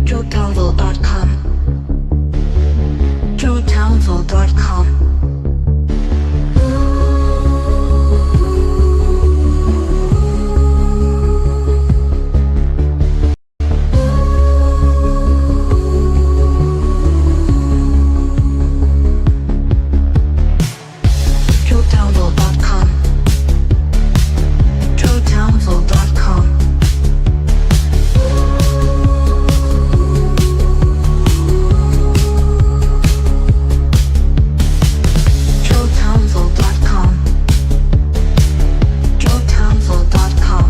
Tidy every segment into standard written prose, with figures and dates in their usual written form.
JoeTownville.com. JoeTownville.com. JoeTownville.com. JoeTownville.com. JoeTownville.com. JoeTownville.com.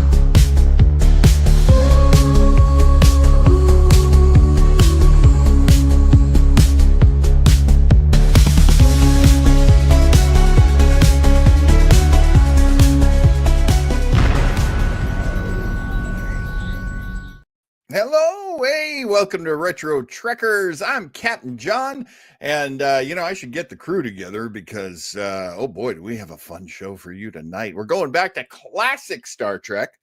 Hello, hey, welcome to Retro Trekkers. I'm Captain John, and I should get the crew together because oh boy, do we have a fun show for you tonight. We're going back to classic Star Trek,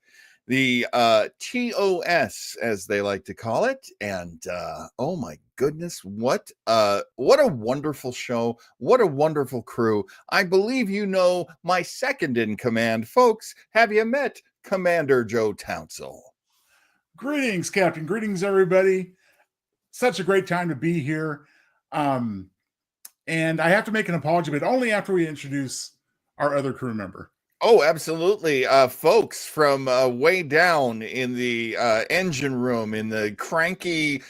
the TOS as they like to call it, and oh my goodness, what a wonderful show, what a wonderful crew. I believe you know my second in command, folks. Have you met Commander Joe Townsell? Greetings, Captain. Greetings, everybody. Such a great time to be here. And I have to make an apology, but only after we introduce our other crew member. Oh, absolutely. Folks from way down in the engine room, in the cranky,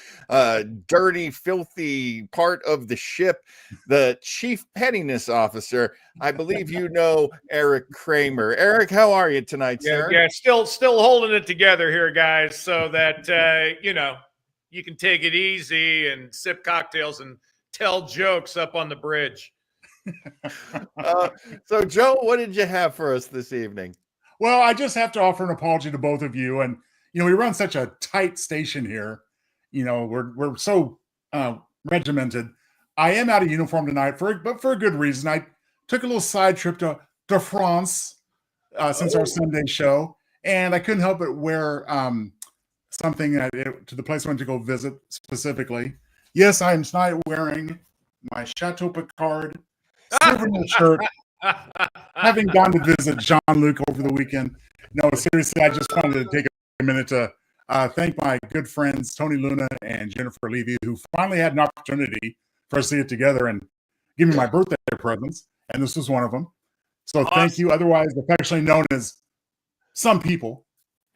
dirty, filthy part of the ship, the chief pettiness officer. I believe you know Eric Kramer. Eric, how are you tonight, sir? Yeah, still holding it together here, guys, so that you can take it easy and sip cocktails and tell jokes up on the bridge. So, Joe, what did you have for us this evening? Well, I just have to offer an apology to both of you. And, we run such a tight station here. We're so regimented. I am out of uniform tonight, but for a good reason. I took a little side trip to France since our Sunday show, and I couldn't help but wear something to the place I went to go visit specifically. Yes, I am tonight wearing my Chateau Picard souvenir shirt, having gone to visit Jean-Luc over the weekend. No, seriously, I just wanted to take a minute to thank my good friends Tony Luna and Jennifer Levy, who finally had an opportunity for us to get together and give me my birthday presents, and this was one of them. So awesome. Thank you, otherwise affectionately known as some people,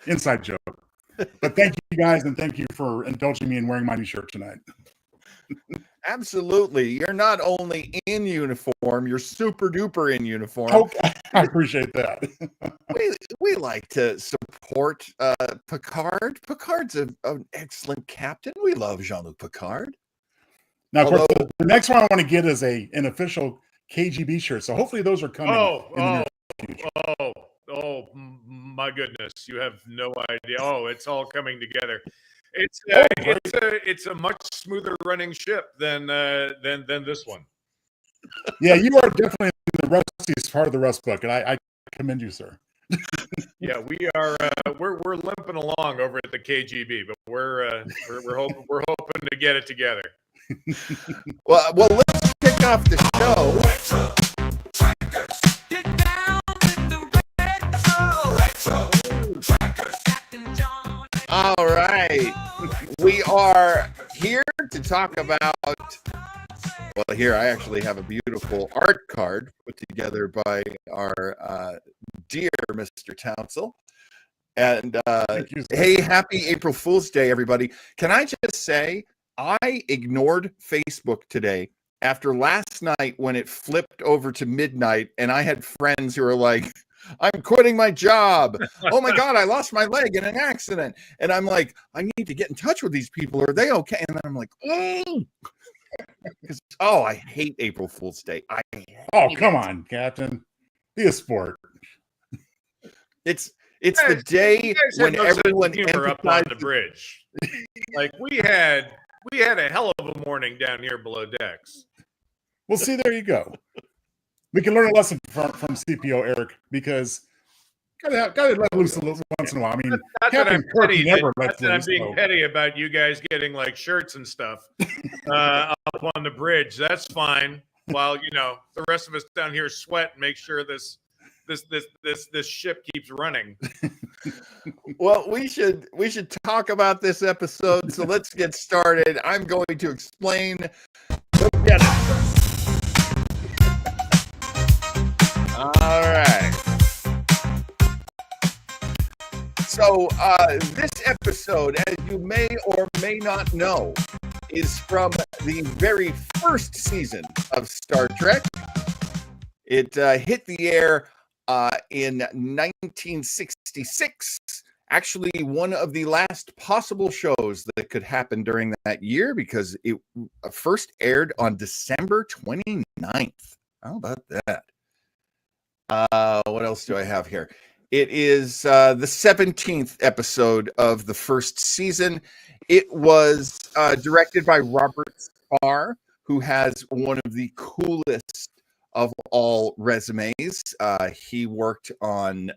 inside joke. But thank you guys, and thank you for indulging me in wearing my new shirt tonight. Absolutely. You're not only in uniform, you're super duper in uniform. Okay. I appreciate that. we like to support Picard. Picard's an excellent captain. We love Jean-Luc Picard. Now, of course, the next one I want to get is an official KGB shirt. So hopefully those are coming in the near future. Oh, my goodness. You have no idea. Oh, it's all coming together. It's a much smoother running ship than this one. Yeah, you are definitely in the rustiest part of the Rust book, and I commend you, sir. Yeah, we are. We're limping along over at the KGB, but we're hoping to get it together. Well, let's kick off the show. All right, we are here to talk about, well, here I actually have a beautiful art card put together by our dear Mr. Townsell. And hey, happy April Fool's Day, everybody. Can I just say, I ignored Facebook today after last night when it flipped over to midnight, and I had friends who were like, I'm quitting my job. Oh my God, I lost my leg in an accident. And I'm like, I need to get in touch with these people. Are they okay? And then I'm like, I hate April Fool's Day. Come on, Captain. Be a sport. It's the day when everyone up on the bridge. Like we had a hell of a morning down here below decks. Well, see, there you go. We can learn a lesson from CPO Eric, because Gotta let loose a little once in a while. I mean, Not that Captain I'm Kirk petty. never Not lets that I'm loose. being So. petty about you guys getting like shirts and stuff up on the bridge. That's fine. While the rest of us down here sweat and make sure this ship keeps running. Well, we should talk about this episode. So let's get started. I'm going to explain. Get it. All right. So this episode, as you may or may not know, is from the very first season of Star Trek. It hit the air in 1966. Actually, one of the last possible shows that could happen during that year, because it first aired on December 29th. How about that? What else do I have here? It is the 17th episode of the first season. It was directed by Robert Farr, who has one of the coolest of all resumes. He worked on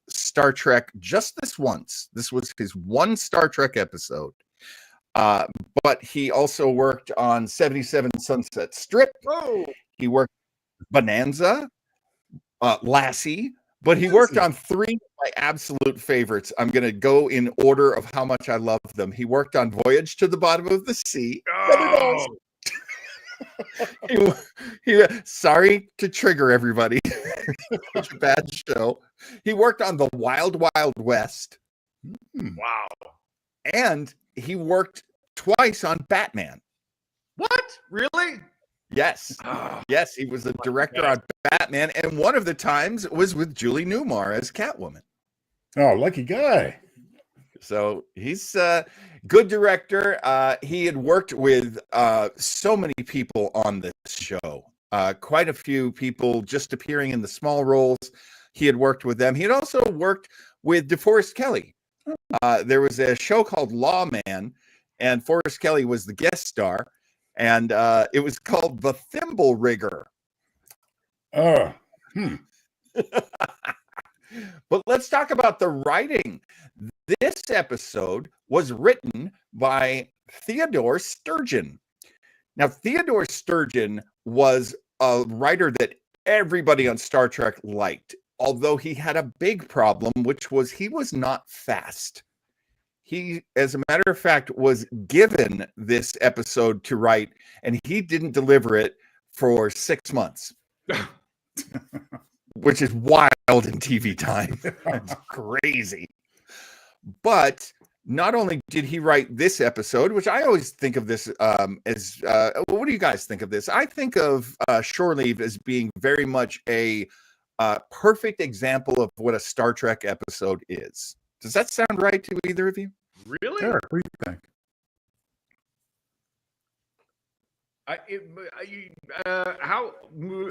Star Trek just this once. This was his one Star Trek episode. But he also worked on 77 Sunset Strip. Oh. He worked Bonanza, Lassie, but he worked on three of my absolute favorites. I'm going to go in order of how much I love them. He worked on Voyage to the Bottom of the Sea. Oh. Sorry to trigger everybody. Such a bad show. He worked on The Wild Wild West. Wow. And he worked twice on Batman. What? Really? Yes. Yes, he was a director on Batman, and one of the times was with Julie Newmar as Catwoman. Oh, lucky guy. So he's a good director. He had worked with so many people on this show. Quite a few people just appearing in the small roles. He had worked with them. He had also worked with DeForest Kelley. There was a show called Lawman, and Forrest Kelly was the guest star, and it was called The Thimble Rigger. Oh. But let's talk about the writing. This episode was written by Theodore Sturgeon. Now, Theodore Sturgeon was a writer that everybody on Star Trek liked, although he had a big problem, which was he was not fast. He, as a matter of fact, was given this episode to write, and he didn't deliver it for 6 months. Which is wild in TV time. It's crazy. But not only did he write this episode, which I always think of this as, what do you guys think of this? I think of Shore Leave as being very much a perfect example of what a Star Trek episode is. Does that sound right to either of you? Really? Eric, what do you think?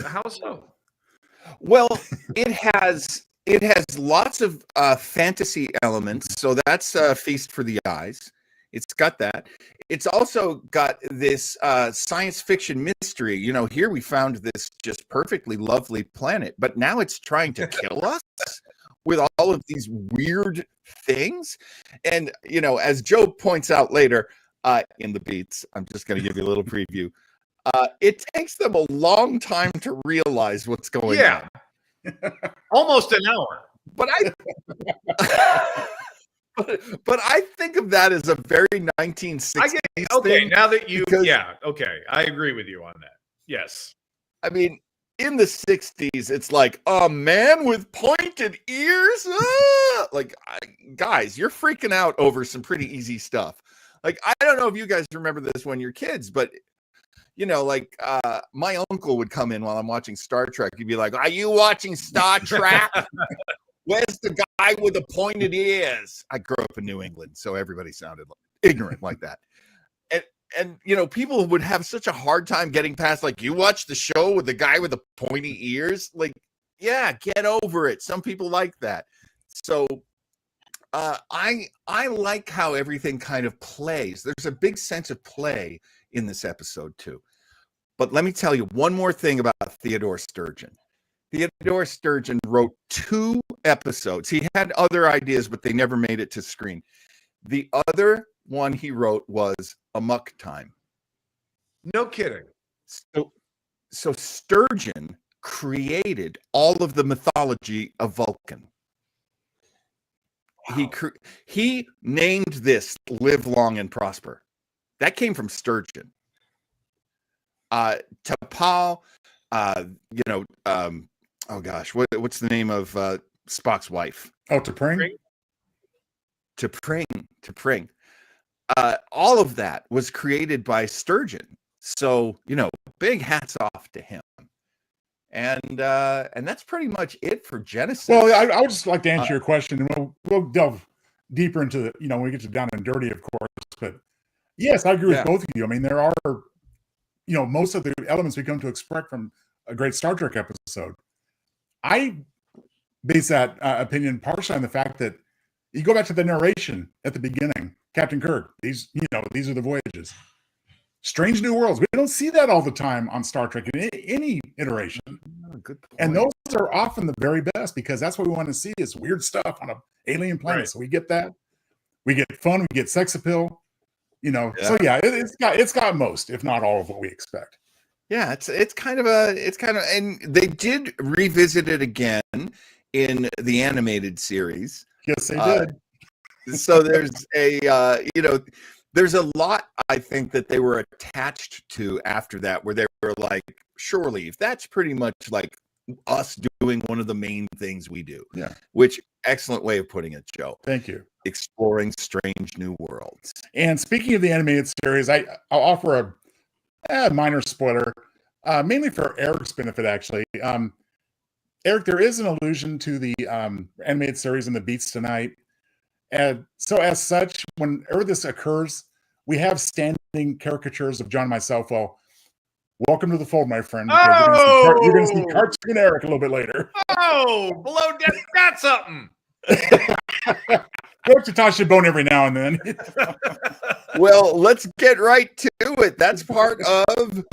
How so? Well, it has lots of fantasy elements, so that's Feast for the Eyes. It's got that. It's also got this science fiction mystery. You know, here we found this just perfectly lovely planet, but now it's trying to kill us with all of these weird things. And, you know, as Joe points out later in the beats, I'm just going to give you a little preview. It takes them a long time to realize what's going on. Almost an hour. But I think of that as a very 1960s okay, thing. now that you because, okay. I agree with you on that. Yes. I mean, in the 60s, it's like a man with pointed ears. Like, guys, you're freaking out over some pretty easy stuff. Like, I don't know if you guys remember this when you're kids, but you know, like my uncle would come in while I'm watching Star Trek. He'd be like, "Are you watching Star Trek? Where's the guy with the pointed ears?" I grew up in New England, so everybody sounded ignorant like that. And you know, people would have such a hard time getting past, like, you watch the show with the guy with the pointy ears? Like, yeah, get over it. Some people like that. So I like how everything kind of plays. There's a big sense of play in this episode too. But let me tell you one more thing about Theodore Sturgeon. Theodore Sturgeon wrote 2 episodes. He had other ideas, but they never made it to screen. The other one he wrote was Amok Time. No kidding. So Sturgeon created all of the mythology of Vulcan. Wow. He named this Live Long and Prosper. That came from Sturgeon. T'Pau, oh gosh, what's the name of Spock's wife? Oh, T'Pring? T'Pring. All of that was created by Sturgeon. So, big hats off to him. And that's pretty much it for Genesis. Well, I would just like to answer your question, and we'll delve deeper into the, when we get to down and dirty, of course. But yes, I agree with both of you. I mean, there are, most of the elements we come to expect from a great Star Trek episode. I base that opinion partially on the fact that you go back to the narration at the beginning, Captain Kirk. These are the voyages. Strange New Worlds. We don't see that all the time on Star Trek in any iteration. Good point. And those are often the very best because that's what we want to see is weird stuff on an alien planet. Right. So we get that. We get fun. We get sex appeal. So yeah, it's got most, if not all, of what we expect. Yeah, it's kind of, and they did revisit it again in the animated series. Yes, they did. So there's there's a lot, I think, that they were attached to after that, where they were like, shore leave. That's pretty much like us doing one of the main things we do. Yeah. Which, excellent way of putting it, Joe. Thank you. Exploring strange new worlds. And speaking of the animated series, I'll offer a minor spoiler, mainly for Eric's benefit, actually. Eric, there is an allusion to the animated series in the Beats tonight. And so as such, whenever this occurs, we have standing caricatures of John and myself. Well, welcome to the fold, my friend. You're going to see Cartoon Eric a little bit later. Oh, Below Deck got something. Go to Tasha Bone every now and then. Well, let's get right to it. That's part of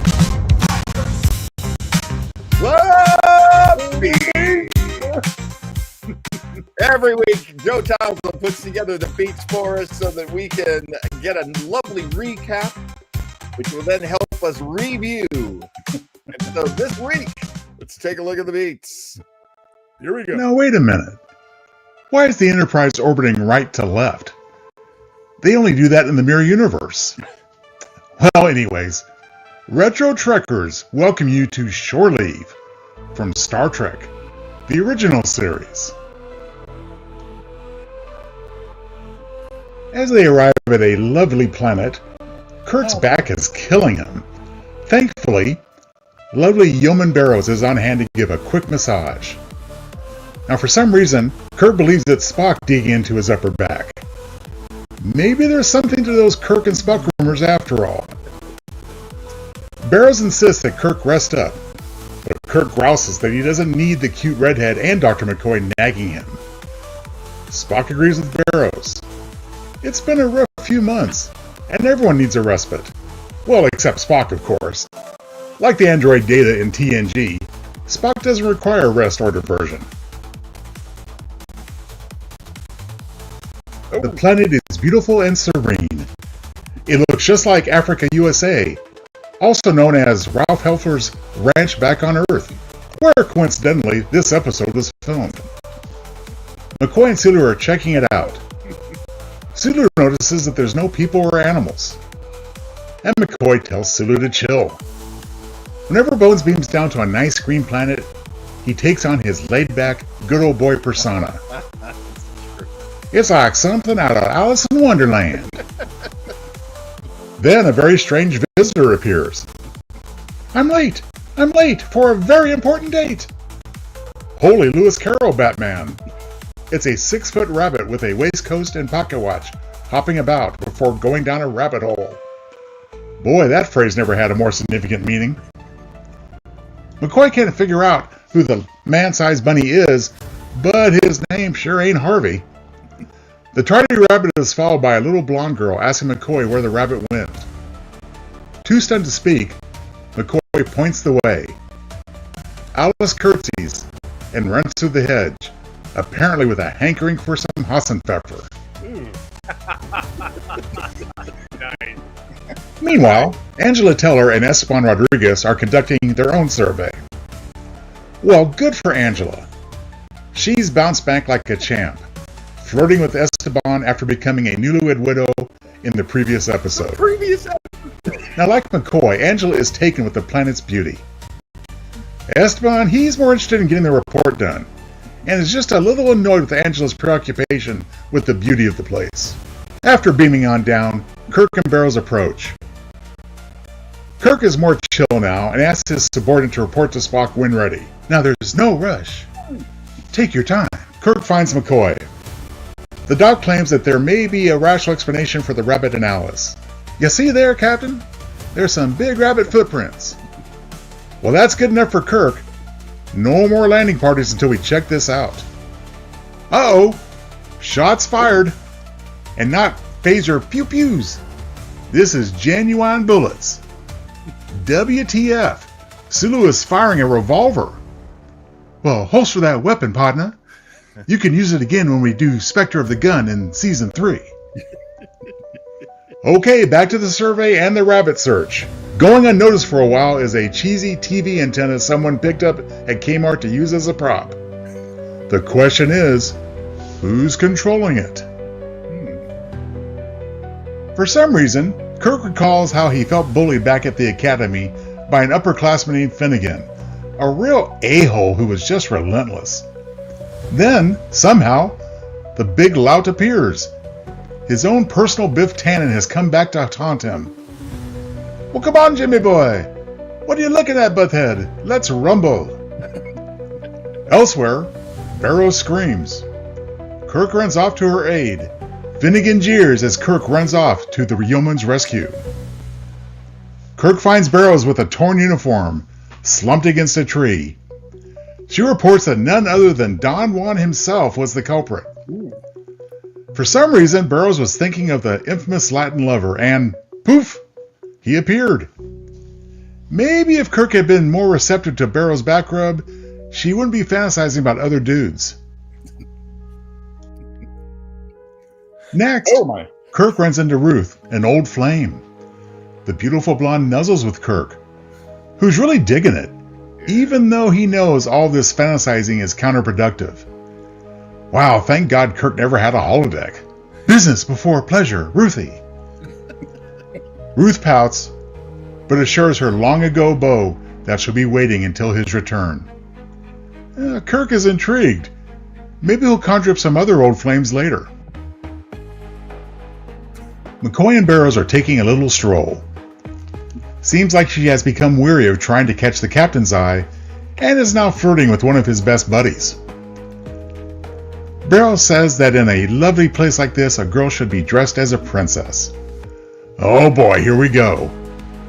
Every week, Joe Townsend puts together the beats for us so that we can get a lovely recap, which will then help us review. And so this week, let's take a look at the beats. Here we go. Now, wait a minute. Why is the Enterprise orbiting right to left? They only do that in the mirror universe. Well, anyways, Retro Trekkers welcome you to Shore Leave from Star Trek, the original series. As they arrive at a lovely planet, Kirk's back is killing him. Thankfully, lovely Yeoman Barrows is on hand to give a quick massage. Now, for some reason, Kirk believes it's Spock digging into his upper back. Maybe there's something to those Kirk and Spock rumors after all. Barrows insists that Kirk rest up, but Kirk grouses that he doesn't need the cute redhead and Dr. McCoy nagging him. Spock agrees with Barrows. It's been a rough few months, and everyone needs a respite. Well, except Spock, of course. Like the android Data in TNG, Spock doesn't require a rest or diversion. The planet is beautiful and serene. It looks just like Africa, USA, also known as Ralph Helfer's Ranch Back on Earth, where coincidentally this episode was filmed. McCoy and Sulu are checking it out. Sulu notices that there's no people or animals, and McCoy tells Sulu to chill. Whenever Bones beams down to a nice green planet, he takes on his laid-back, good old boy persona. It's like something out of Alice in Wonderland. Then a very strange visitor appears. I'm late for a very important date. Holy Lewis Carroll, Batman. It's a 6-foot rabbit with a waistcoat and pocket watch, hopping about before going down a rabbit hole. Boy, that phrase never had a more significant meaning. McCoy can't figure out who the man-sized bunny is, but his name sure ain't Harvey. The tardy rabbit is followed by a little blonde girl asking McCoy where the rabbit went. Too stunned to speak, McCoy points the way. Alice curtsies and runs through the hedge, apparently with a hankering for some Hassenpfeffer. Nice. Meanwhile, Angela Teller and Esteban Rodriguez are conducting their own survey. Well, good for Angela. She's bounced back like a champ, flirting with Esteban after becoming a newlywed widow in the previous episode. Now, like McCoy, Angela is taken with the planet's beauty. Esteban, he's more interested in getting the report done, and is just a little annoyed with Angela's preoccupation with the beauty of the place. After beaming on down, Kirk and Barrows approach. Kirk is more chill now and asks his subordinate to report to Spock when ready. Now, there's no rush. Take your time. Kirk finds McCoy. The doc claims that there may be a rational explanation for the rabbit and Alice. You see there, Captain? There's some big rabbit footprints. Well, that's good enough for Kirk. No more landing parties until we check this out. Uh-oh! Shots fired. And not phaser pew-pews. This is genuine bullets. WTF. Sulu is firing a revolver. Well, holster that weapon, partner. You can use it again when we do Spectre of the Gun in Season 3. Okay, back to the survey and the rabbit search. Going unnoticed for a while is a cheesy TV antenna someone picked up at Kmart to use as a prop. The question is, who's controlling it? For some reason, Kirk recalls how he felt bullied back at the academy by an upperclassman named Finnegan, a real a-hole who was just relentless. Then, somehow, the big lout appears. His own personal Biff Tannen has come back to taunt him. Well, come on, Jimmy boy. What are you looking at, Butthead? Let's rumble. Elsewhere, Barrows screams. Kirk runs off to her aid. Finnegan jeers as Kirk runs off to the yeoman's rescue. Kirk finds Barrows with a torn uniform, slumped against a tree. She reports that none other than Don Juan himself was the culprit. For some reason, Barrows was thinking of the infamous Latin lover, and poof, he appeared. Maybe if Kirk had been more receptive to Barrows' back rub, she wouldn't be fantasizing about other dudes. Next, Kirk runs into Ruth, an old flame. The beautiful blonde nuzzles with Kirk, who's really digging it, even though he knows all this fantasizing is counterproductive. Wow, thank God Kirk never had a holodeck. Business before pleasure, Ruthie. Ruth pouts, but assures her long ago beau that she'll be waiting until his return. Kirk is intrigued. Maybe he'll conjure up some other old flames later. McCoy and Barrows are taking a little stroll. Seems like she has become weary of trying to catch the captain's eye and is now flirting with one of his best buddies. Barrows says that in a lovely place like this, a girl should be dressed as a princess. Oh boy, here we go.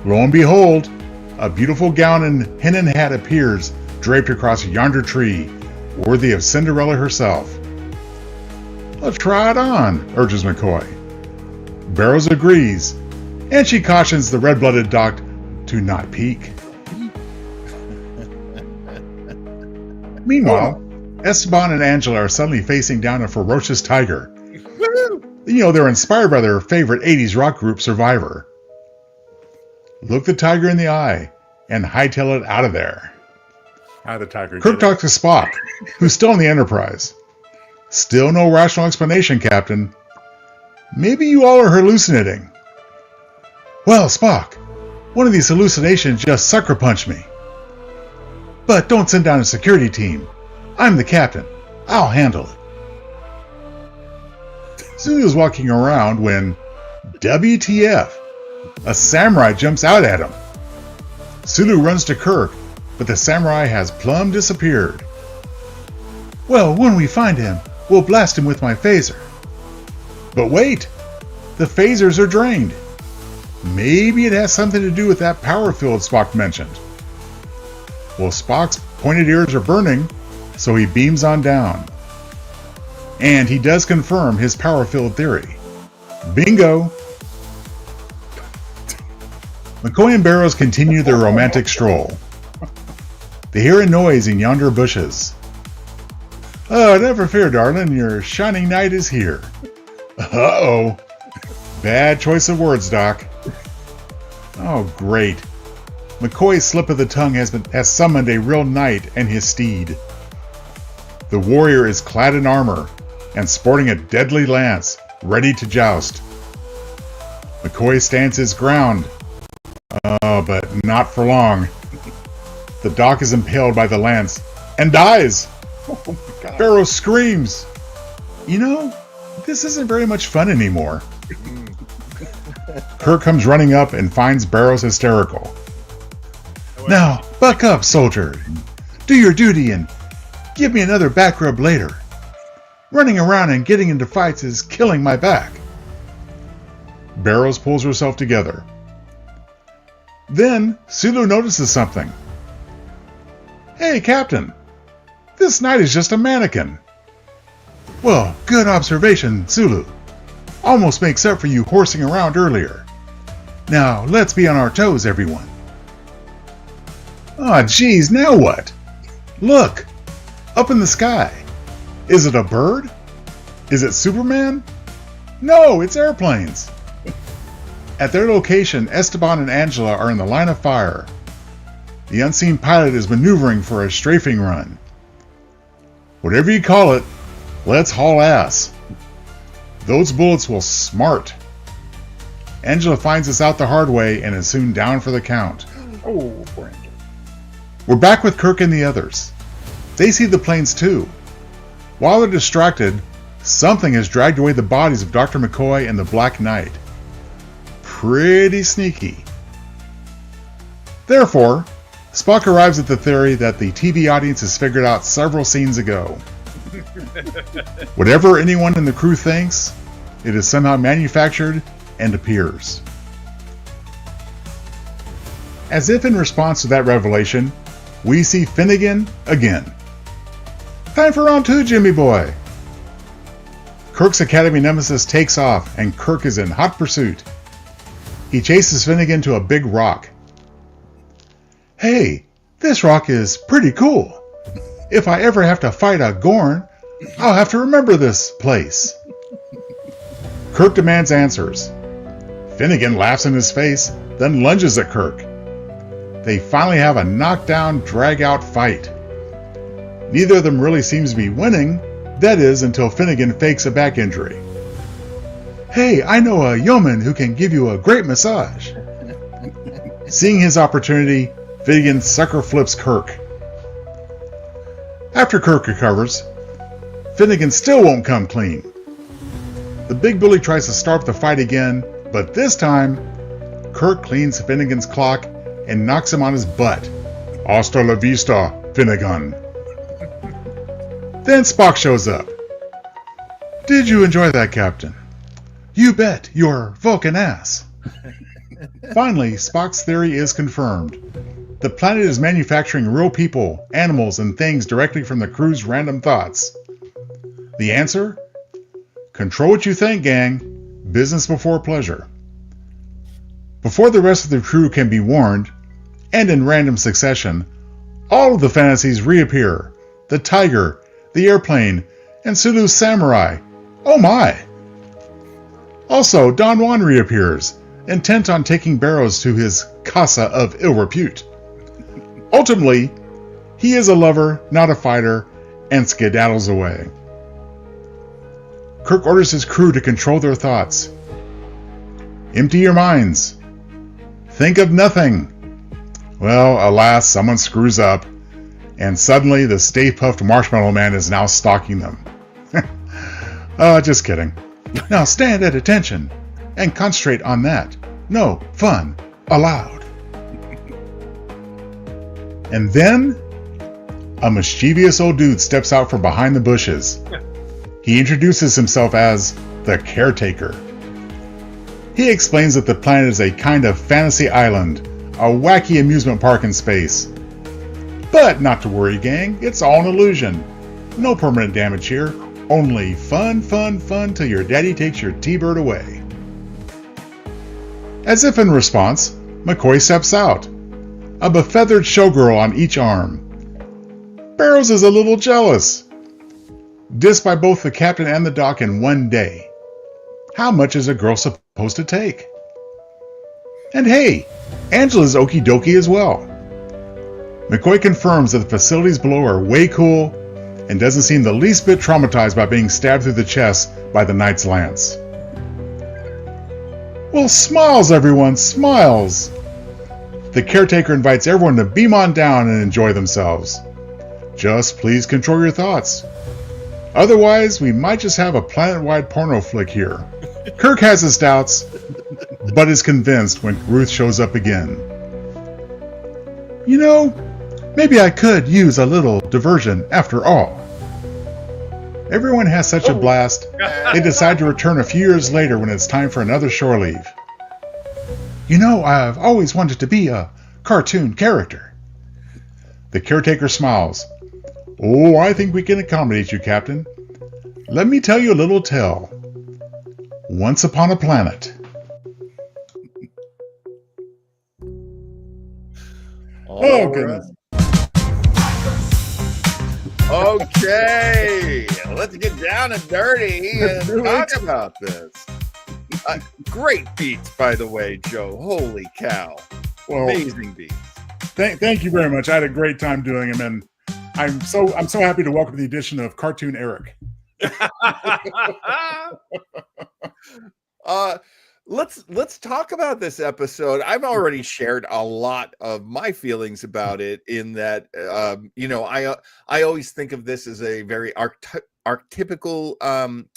Lo and behold, a beautiful gown and hennin hat appears draped across yonder tree, worthy of Cinderella herself. Let's try it on, urges McCoy. Barrows agrees, and she cautions the red-blooded doc to not peek. Meanwhile, Esteban and Angela are suddenly facing down a ferocious tiger. You know, they're inspired by their favorite 80s rock group, Survivor. Look the tiger in the eye and hightail it out of there. How the tiger Kirk talks to Spock, who's still in the Enterprise. Still no rational explanation, Captain. Maybe you all are hallucinating. Well, Spock, one of these hallucinations just sucker punched me. But don't send down a security team. I'm the captain. I'll handle it. Sulu's walking around when, WTF, a samurai jumps out at him. Sulu runs to Kirk, but the samurai has plumb disappeared. Well, when we find him, we'll blast him with my phaser. But wait, the phasers are drained. Maybe it has something to do with that power field Spock mentioned. Well, Spock's pointed ears are burning, so he beams on down. And he does confirm his power field theory. Bingo! McCoy and Barrows continue their romantic stroll. They hear a noise in yonder bushes. Oh, never fear, darling, your shining knight is here. Uh-oh. Bad choice of words, Doc. Oh, great. McCoy's slip of the tongue has summoned a real knight and his steed. The warrior is clad in armor and sporting a deadly lance, ready to joust. McCoy stands his ground. Oh, but not for long. The Doc is impaled by the lance and dies. Barrows screams. You know, this isn't very much fun anymore. Kirk comes running up and finds Barrows hysterical. Now, buck up, soldier. Do your duty and give me another back rub later. Running around and getting into fights is killing my back. Barrows pulls herself together. Then, Sulu notices something. Hey, Captain. This knight is just a mannequin. Well, good observation, Sulu. Almost makes up for you horsing around earlier. Now, let's be on our toes, everyone. Aw, geez, now what? Look! Up in the sky. Is it a bird? Is it Superman? No, it's airplanes. At their location, Esteban and Angela are in the line of fire. The unseen pilot is maneuvering for a strafing run. Whatever you call it, let's haul ass. Those bullets will smart. Angela finds us out the hard way and is soon down for the count. Oh, poor Angel. We're back with Kirk and the others. They see the planes too. While they're distracted, something has dragged away the bodies of Dr. McCoy and the Black Knight. Pretty sneaky. Therefore, Spock arrives at the theory that the TV audience has figured out several scenes ago. Whatever anyone in the crew thinks, it is somehow manufactured and appears. As if in response to that revelation, we see Finnegan again. Time for round 2, Jimmy boy. Kirk's Academy nemesis takes off and Kirk is in hot pursuit. He chases Finnegan to a big rock. Hey, this rock is pretty cool. If I ever have to fight a Gorn, I'll have to remember this place. Kirk demands answers. Finnegan laughs in his face, then lunges at Kirk. They finally have a knockdown, drag-out fight. Neither of them really seems to be winning, that is, until Finnegan fakes a back injury. Hey, I know a yeoman who can give you a great massage. Seeing his opportunity, Finnegan sucker flips Kirk. After Kirk recovers, Finnegan still won't come clean. The big bully tries to start the fight again, but this time, Kirk cleans Finnegan's clock and knocks him on his butt. Hasta la vista, Finnegan. Then Spock shows up. Did you enjoy that, Captain? You bet, your Vulcan ass. Finally, Spock's theory is confirmed. The planet is manufacturing real people, animals, and things directly from the crew's random thoughts. The answer? Control what you think, gang. Business before pleasure. Before the rest of the crew can be warned, and in random succession, all of the fantasies reappear. The tiger, the airplane, and Sulu's samurai. Oh my! Also, Don Juan reappears, intent on taking Barrows to his casa of ill repute. Ultimately, he is a lover, not a fighter, and skedaddles away. Kirk orders his crew to control their thoughts. Empty your minds. Think of nothing. Well, alas, someone screws up, and suddenly the Stay Puft Marshmallow Man is now stalking them. Just kidding. Now stand at attention and concentrate on that. No fun allowed. And then, a mischievous old dude steps out from behind the bushes. He introduces himself as the Caretaker. He explains that the planet is a kind of fantasy island, a wacky amusement park in space. But not to worry, gang, it's all an illusion. No permanent damage here, only fun, fun, fun till your daddy takes your T-Bird away. As if in response, McCoy steps out. A befeathered showgirl on each arm, Barrows is a little jealous. Dissed by both the captain and the doc in one day. How much is a girl supposed to take? And hey, Angela's okie dokie as well. McCoy confirms that the facilities below are way cool and doesn't seem the least bit traumatized by being stabbed through the chest by the knight's lance. Well, smiles, everyone, smiles! The caretaker invites everyone to beam on down and enjoy themselves. Just please control your thoughts. Otherwise, we might just have a planet-wide porno flick here. Kirk has his doubts, but is convinced when Ruth shows up again. You know, maybe I could use a little diversion after all. Everyone has such a blast, they decide to return a few years later when it's time for another shore leave. You know, I've always wanted to be a cartoon character. The caretaker smiles. Oh, I think we can accommodate you, Captain. Let me tell you a little tale. Once upon a planet. Oh, goodness. Okay, let's get down and dirty and talk about this. Great beats, by the way, Joe. Holy cow. Well, Amazing beats. thank you very much. I had a great time doing them, and I'm so happy to welcome the addition of Cartoon Eric. Let's talk about this episode. I've already shared a lot of my feelings about it in that you know, I always think of this as a very archetypical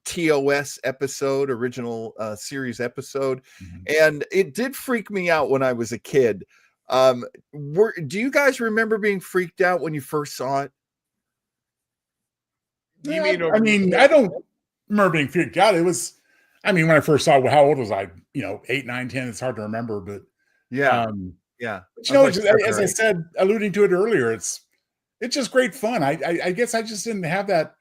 TOS episode, original series episode. And it did freak me out when I was a kid. Do you guys remember being freaked out when you first saw it? You mean I mean, I don't remember being freaked out. It was, I mean, when I first saw it, how old was I? You know, 8, 9, 10. It's hard to remember, but Yeah. But, you know, as I said, alluding to it earlier, it's just great fun. I guess I just didn't have that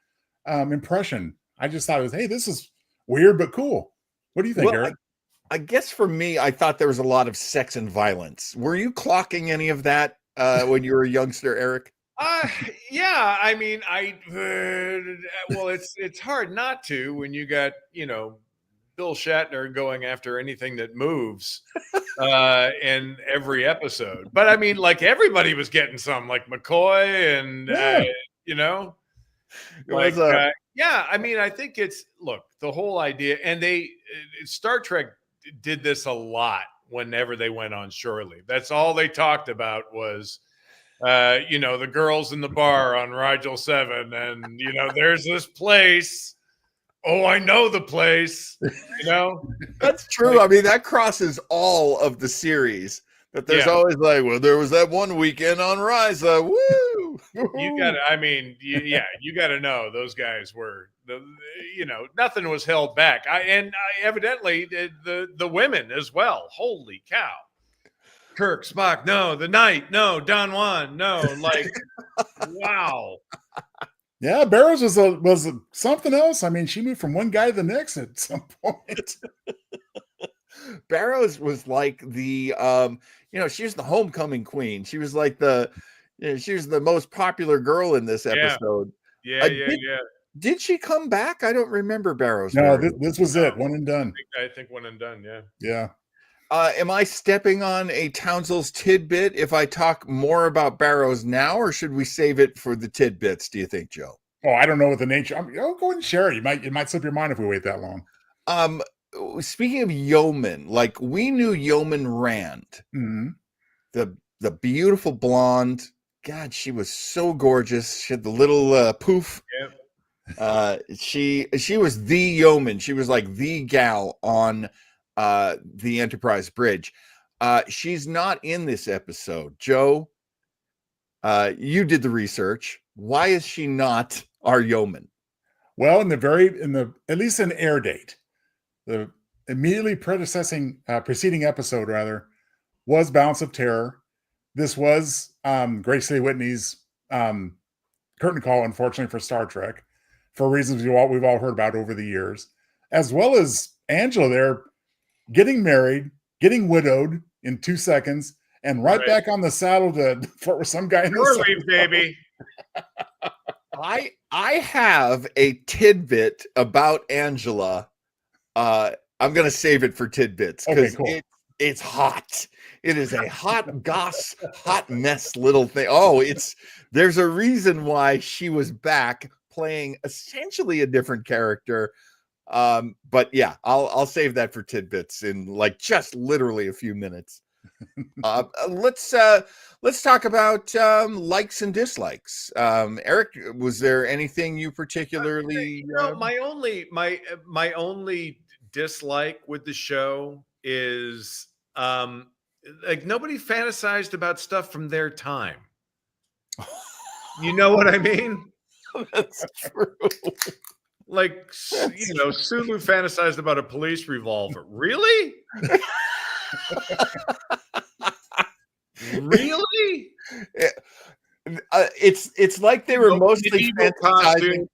impression. I just thought it was, hey, this is weird but cool. What do you think, Eric? I guess for me, I thought there was a lot of sex and violence. Were you clocking any of that when you were a youngster, Eric? Yeah. I mean, well, it's hard not to when you got, you know, Bill Shatner going after anything that moves in every episode. But I mean, like everybody was getting some, like McCoy and you know, like yeah. I mean, I think the whole idea, and Star Trek did this a lot whenever they went on shore leave. That's all they talked about was, you know, the girls in the bar on Rigel 7, and you know, there's this place. Oh, I know the place. You know, that's true. I mean, that crosses all of the series. But there's always like, well, there was that one weekend on Risa. Woo! You got to. I mean, you got to know those guys were. You know, nothing was held back. Evidently the women as well. Holy cow! Kirk, Spock, no. The Knight, no. Don Juan, no. Like, wow. Yeah, Barrows was something else. I mean, she moved from one guy to the next at some point. Barrows was like the you know, she was the homecoming queen. She was like she was the most popular girl in this episode. Yeah. Did she come back? I don't remember Barrows. No, this was it. One and done. I think one and done. Yeah. Yeah. Am I stepping on a Townsend's tidbit if I talk more about Barrows now, or should we save it for the tidbits? Do you think, Joe? Oh, I don't know what the nature. Go ahead and share it. It might slip your mind if we wait that long. Speaking of yeoman, like we knew Yeoman Rand, the beautiful blonde. God, she was so gorgeous. She had the little poof. Yep. She was the yeoman. She was like the gal on the Enterprise bridge. She's not in this episode. Joe, you did the research. Why is she not our yeoman? Well, at least in air date, the immediately preceding episode rather was Balance of Terror. This was Grace Lee Whitney's curtain call, unfortunately for Star Trek, for reasons we've all heard about over the years, as well as Angela there getting married, getting widowed in 2 seconds, and right Right. back on the saddle to for some guy in the Shore sun. leave, baby. I have a tidbit about Angela. I'm gonna save it for tidbits Okay, because cool. it's hot. It is a hot goss, hot mess little thing. Oh, there's a reason why she was back playing essentially a different character. But yeah, I'll save that for tidbits in like just literally a few minutes. Let's talk about likes and dislikes. Eric, was there anything you particularly My only dislike with the show is like nobody fantasized about stuff from their time. You know what I mean? That's true. Like Sulu fantasized about a police revolver. Really? Really? It's like they were mostly Medieval fantasizing. costume.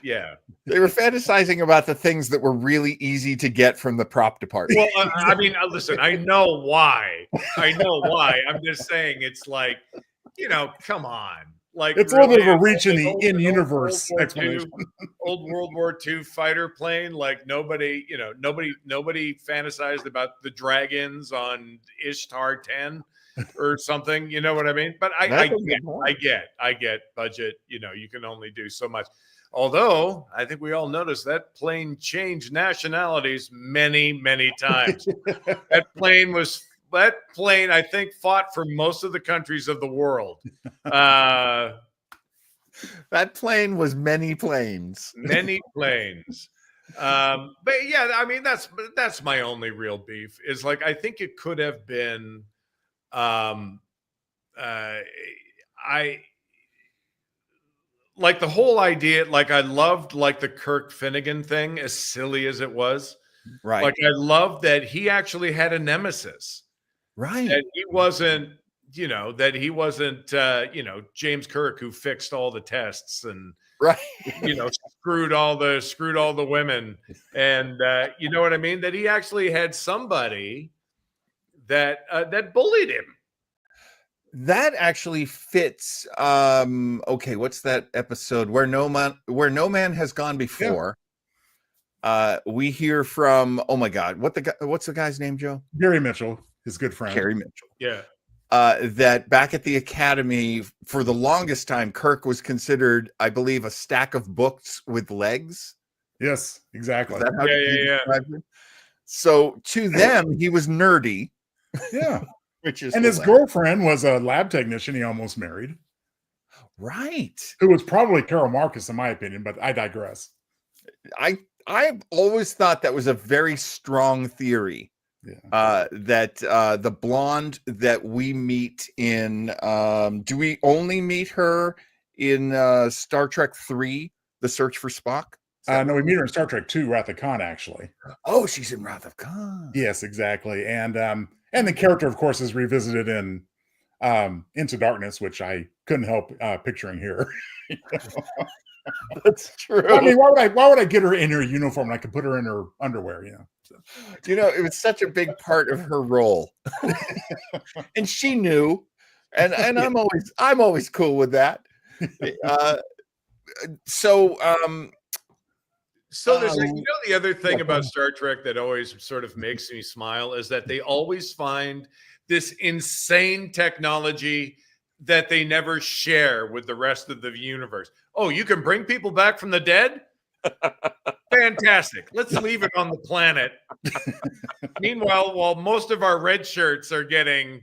Yeah. They were fantasizing about the things that were really easy to get from the prop department. Well, I mean, listen, I know why. I'm just saying it's like, come on. Like It's a little bit of a really, reach in the old in-universe World War II explanation. Old World War II fighter plane. Like nobody fantasized about the dragons on Ishtar 10 or something. You know what I mean? But I get budget. You can only do so much. Although I think we all noticed that plane changed nationalities many, many times. That plane, I think, fought for most of the countries of the world. That plane was many planes. Many planes. But yeah, I mean, that's my only real beef is like, I think it could have been, I like the whole idea. Like I loved like the Kirk Finnegan thing, as silly as it was. Right. Like I loved that he actually had a nemesis. Right. That he wasn't, James Kirk who fixed all the tests and Right. screwed all the women. And you know what I mean? That he actually had somebody that bullied him. That actually fits. Okay, what's that episode where no man has gone before? Yeah. We hear from, oh my God, what's the guy's name, Joe? Gary Mitchell, his good friend. Carrie Mitchell. Yeah. That back at the academy for the longest time, Kirk was considered, I believe, a stack of books with legs. Yes, exactly. Is that how you described it? So to them, he was nerdy. Yeah. Which is and his girlfriend was a lab technician he almost married. Right. Who was probably Carol Marcus, in my opinion, but I digress. I've always thought that was a very strong theory. Yeah. That the blonde that we meet in, do we only meet her in Star Trek 3, The Search for Spock? No, we meet her in Star Trek 2, Wrath of Khan, actually. Oh, she's in Wrath of Khan. Yes, exactly. And the character, of course, is revisited in Into Darkness, which I couldn't help picturing here. That's true. I mean, why would I get her in her uniform when I could put her in her underwear? So. It was such a big part of her role, and she knew, and I'm always cool with that. So there's the other thing about Star Trek that always sort of makes me smile is that they always find this insane technology that they never share with the rest of the universe. Oh, you can bring people back from the dead? Fantastic. Let's leave it on the planet. Meanwhile, while most of our red shirts are getting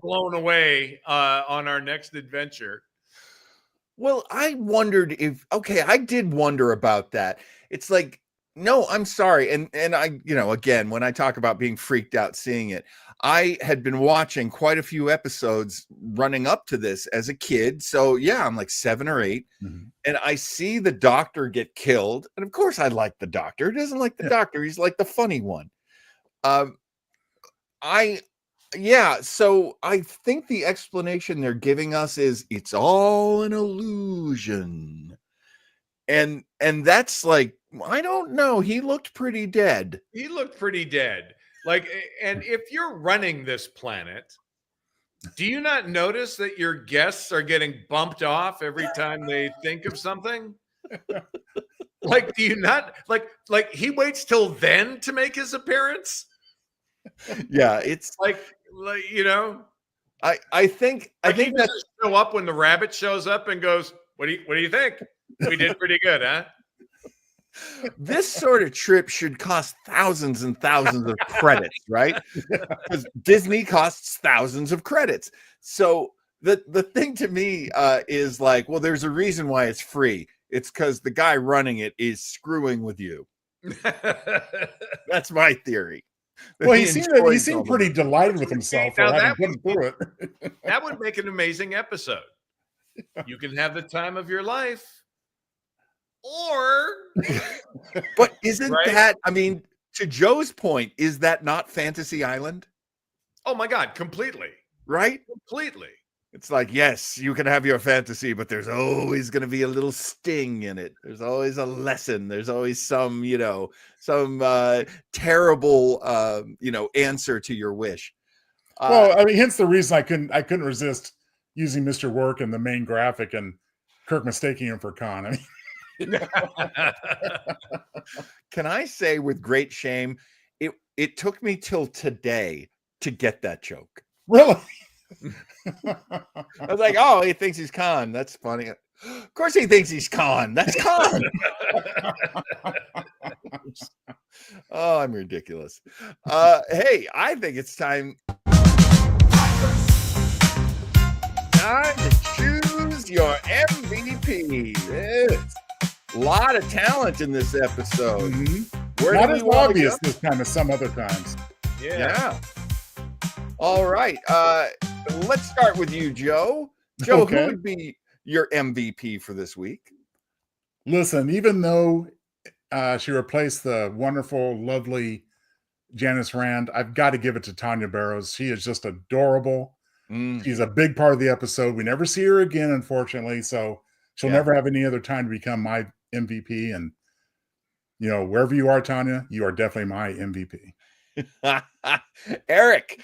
blown away on our next adventure. Well, I did wonder about that. It's like, no, I'm sorry. And I, again, when I talk about being freaked out seeing it, I had been watching quite a few episodes running up to this as a kid. So yeah, I'm like 7 or 8. Mm-hmm. And I see the doctor get killed. And of course I like the doctor. He doesn't like the doctor. He's like the funny one. So I think the explanation they're giving us is it's all an illusion. And that's like, I don't know. He looked pretty dead. Like, and if you're running this planet, do you not notice that your guests are getting bumped off every time they think of something? Like, do you not like he waits till then to make his appearance? Yeah, it's Like you know, I think like he that's doesn't show up when the rabbit shows up and goes, what do you think? We did pretty good, huh? this sort of trip should cost thousands and thousands of credits, right? Because Disney costs thousands of credits. So the thing to me is like, well, there's a reason why it's free. It's because the guy running it is screwing with you. That's my theory. Well, he seemed pretty delighted with himself for Now having put through it. That would make an amazing episode. You can have the time of your life. Or But isn't right? that, I mean, to Joe's point, is that not Fantasy Island? Oh my God, completely. Right? Completely. It's like, yes, you can have your fantasy, but there's always going to be a little sting in it. There's always a lesson. There's always some, some terrible, answer to your wish. Well, I mean, hence the reason I couldn't resist using Mr. Work in the main graphic and Kirk mistaking him for Khan. I mean, can I say with great shame, it took me till today to get that joke. really? I was like, oh, he thinks he's Khan. That's funny. Of course he thinks he's Khan. That's Khan. Oh, I'm ridiculous. Hey, I think it's time to choose your MVP. Yes. A lot of talent in this episode. Mm-hmm. Where Not do as we wanna obvious go? this time as some other times. Yeah. All right. Let's start with you, Joe. Joe, Okay. who would be your MVP for this week? Listen, even though she replaced the wonderful, lovely Janice Rand, I've got to give it to Tanya Barrows. She is just adorable. She's a big part of the episode. We never see her again, unfortunately. So she'll never have any other time to become my MVP. And, wherever you are, Tanya, you are definitely my MVP. Eric,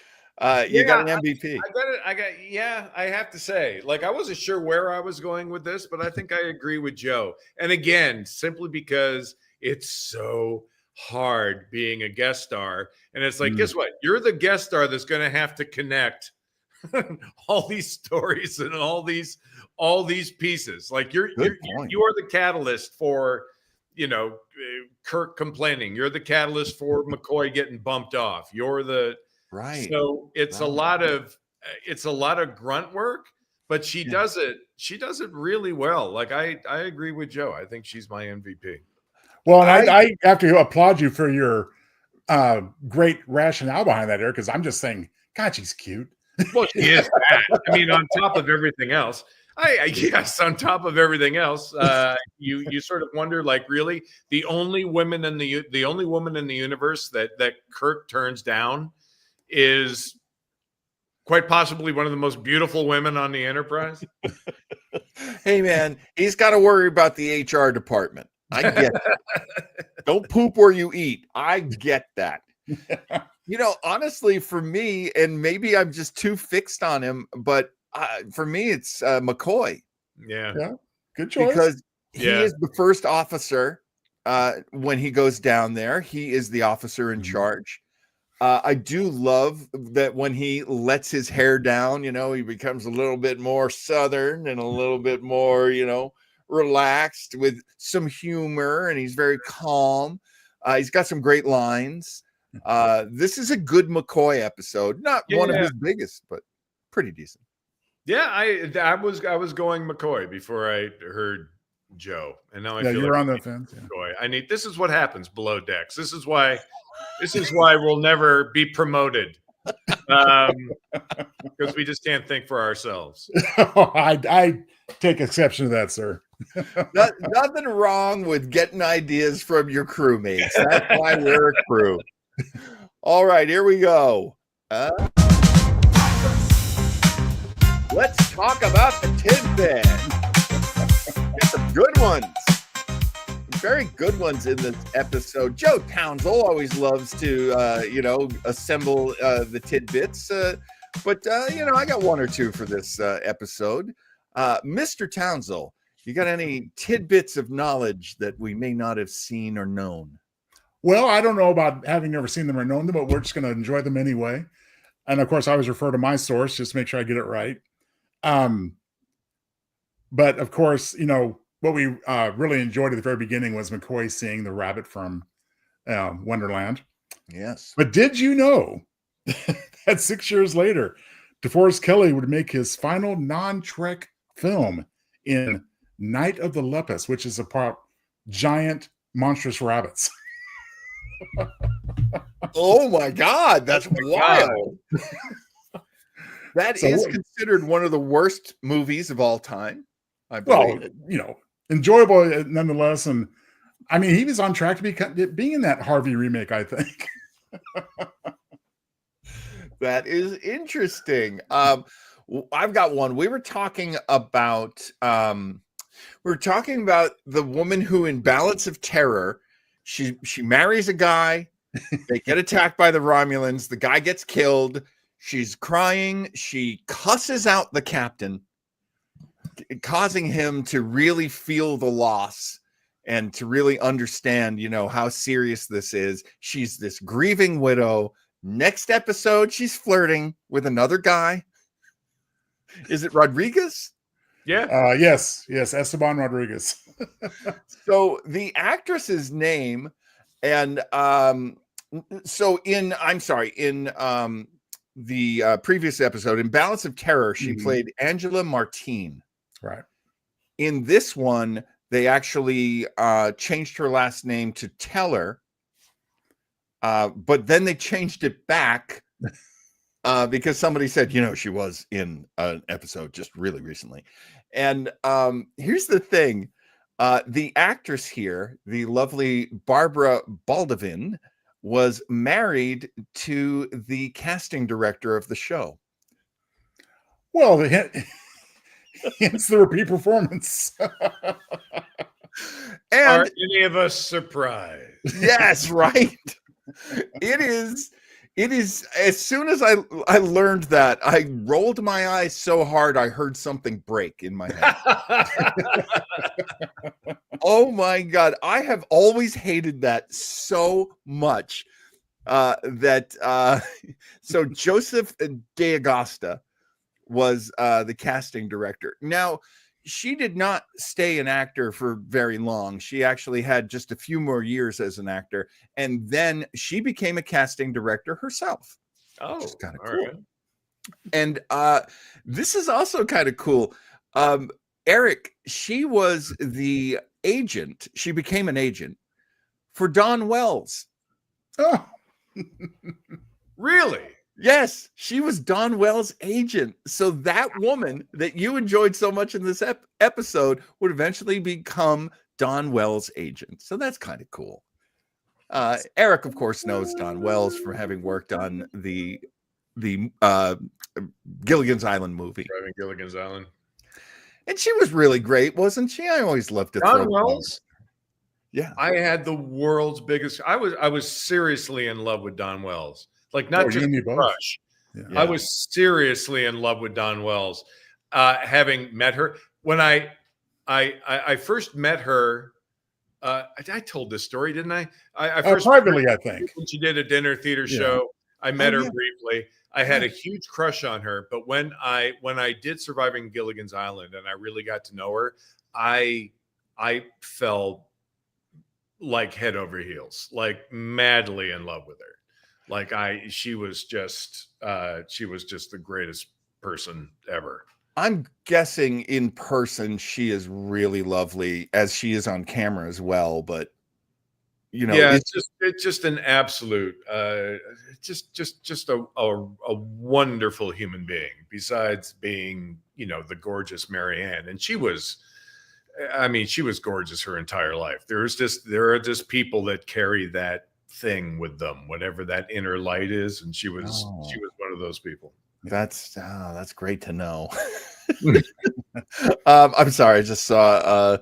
you got an MVP. I have to say, like, I wasn't sure where I was going with this, but I think I agree with Joe. And again, simply because it's so hard being a guest star. And it's like, guess what? You're the guest star that's going to have to connect all these stories and all these pieces. Like you are the catalyst for, Kirk complaining. You're the catalyst for McCoy getting bumped off. You're the right. So it's a lot of grunt work, but she does it. She does it really well. Like I agree with Joe. I think she's my MVP. Well, and I have to applaud you for your great rationale behind that, Eric, because I'm just saying, God, she's cute. Well, she is that. I mean, on top of everything else, on top of everything else, you sort of wonder, like, really, the only woman in the universe that Kirk turns down is quite possibly one of the most beautiful women on the Enterprise. Hey, man, he's got to worry about the HR department. I get that. Don't poop where you eat. I get that. Honestly, for me, and maybe I'm just too fixed on him, but for me, it's McCoy. Yeah, good choice. Because he is the first officer when he goes down there. He is the officer in charge. I do love that when he lets his hair down, he becomes a little bit more Southern and a little bit more, relaxed with some humor, and he's very calm. He's got some great lines. This is a good McCoy episode. Not one of his biggest, but pretty decent. Yeah, I was going McCoy before I heard Joe, and now I feel you're like on the fence. McCoy. This is what happens below decks. This is why we'll never be promoted, because we just can't think for ourselves. I take exception to that, sir. Nothing wrong with getting ideas from your crewmates. That's why we're a crew. All right, here we go. Let's talk about the tidbit. Get some good ones. very good ones in this episode. Joe Townsell always loves to, assemble the tidbits. But I got one or two for this episode. Mr. Townsell, you got any tidbits of knowledge that we may not have seen or known? Well, I don't know about having never seen them or known them, but we're just going to enjoy them anyway. And of course, I always refer to my source just to make sure I get it right. But of course, what we really enjoyed at the very beginning was McCoy seeing the rabbit from Wonderland. Yes. But did you know that 6 years later, DeForest Kelley would make his final non-Trek film in Night of the Lepus, which is about giant monstrous rabbits. Oh my God, that's wild. That is considered one of the worst movies of all time, I believe. Well, enjoyable nonetheless. And I mean, he was on track to being in that Harvey remake, I think. That is interesting. I've got one. We were talking about the woman who in Balance of Terror, she marries a guy, they get attacked by the Romulans, the guy gets killed, she's crying, she cusses out the captain, causing him to really feel the loss and to really understand, how serious this is. She's this grieving widow. Next episode, she's flirting with another guy. Is it Rodriguez? Yeah. Yes, Esteban Rodriguez. So the actress's name, and in the previous episode, in Balance of Terror, she played Angela Martine. Right. In this one, they actually changed her last name to Teller, but then they changed it back because somebody said, she was in an episode just really recently. And here's the thing. The actress here, the lovely Barbara Baldwin, was married to the casting director of the show. Well, hence the repeat performance. And are any of us surprised? Yes, right. It is. As soon as I learned that, I rolled my eyes so hard I heard something break in my head. Oh my God. I have always hated that so much. So Joseph D'Agosta was the casting director. Now, she did not stay an actor for very long. She actually had just a few more years as an actor, and then she became a casting director herself. Oh, which is kind of cool. Right. And this is also kind of cool. Eric, she was the agent. She became an agent for Don Wells. Oh, Really? Yes, she was Don Wells' agent. So that woman that you enjoyed so much in this episode would eventually become Don Wells' agent. So that's kind of cool. Eric, of course, knows Don Wells from having worked on the Gilligan's Island movie. Driving Gilligan's Island. And she was really great, wasn't she? I always loved it. Don Wells? Yeah. I had the world's biggest. I was seriously in love with Don Wells. Like not just a crush. Yeah. I was seriously in love with Don Wells. Having met her when I first met her, I told this story, didn't I? I first privately, I think. When she did a dinner theater show, I met her briefly. I had a huge crush on her, but when I did Surviving Gilligan's Island and I really got to know her, I fell like head over heels, like madly in love with her. Like she was just the greatest person ever. I'm guessing in person she is really lovely, as she is on camera as well. But it's just an absolute, just a wonderful human being. Besides being, the gorgeous Marianne, and she was gorgeous her entire life. There are just people that carry that thing with them, whatever that inner light is, and she was one of those people. That's great to know. I'm sorry, I just saw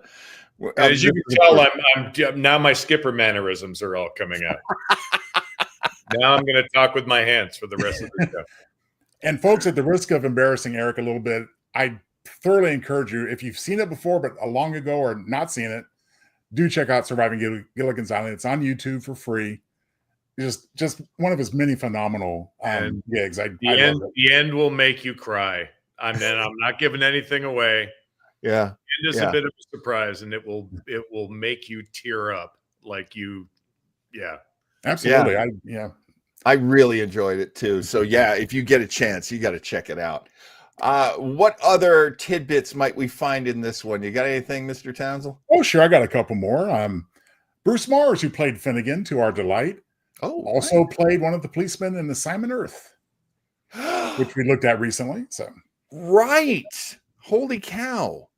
And as you can tell, I'm now my skipper mannerisms are all coming out. Now I'm going to talk with my hands for the rest of the show. And folks, at the risk of embarrassing Eric a little bit, I thoroughly encourage you, if you've seen it before, but long ago or not seen it, do check out Surviving Gilligan's Island. It's on YouTube for free. Just one of his many phenomenal gigs. The end will make you cry. I'm not giving anything away. Yeah. It is a bit of a surprise, and it will make you tear up like you. Yeah. Absolutely. Yeah. I really enjoyed it too. So yeah, if you get a chance, you got to check it out. What other tidbits might we find in this one? You got anything, Mr. Townsend? Oh, sure. I got a couple more. Bruce Mars, who played Finnegan to our delight, also played one of the policemen in Assignment Earth, which we looked at recently. So right. Holy cow.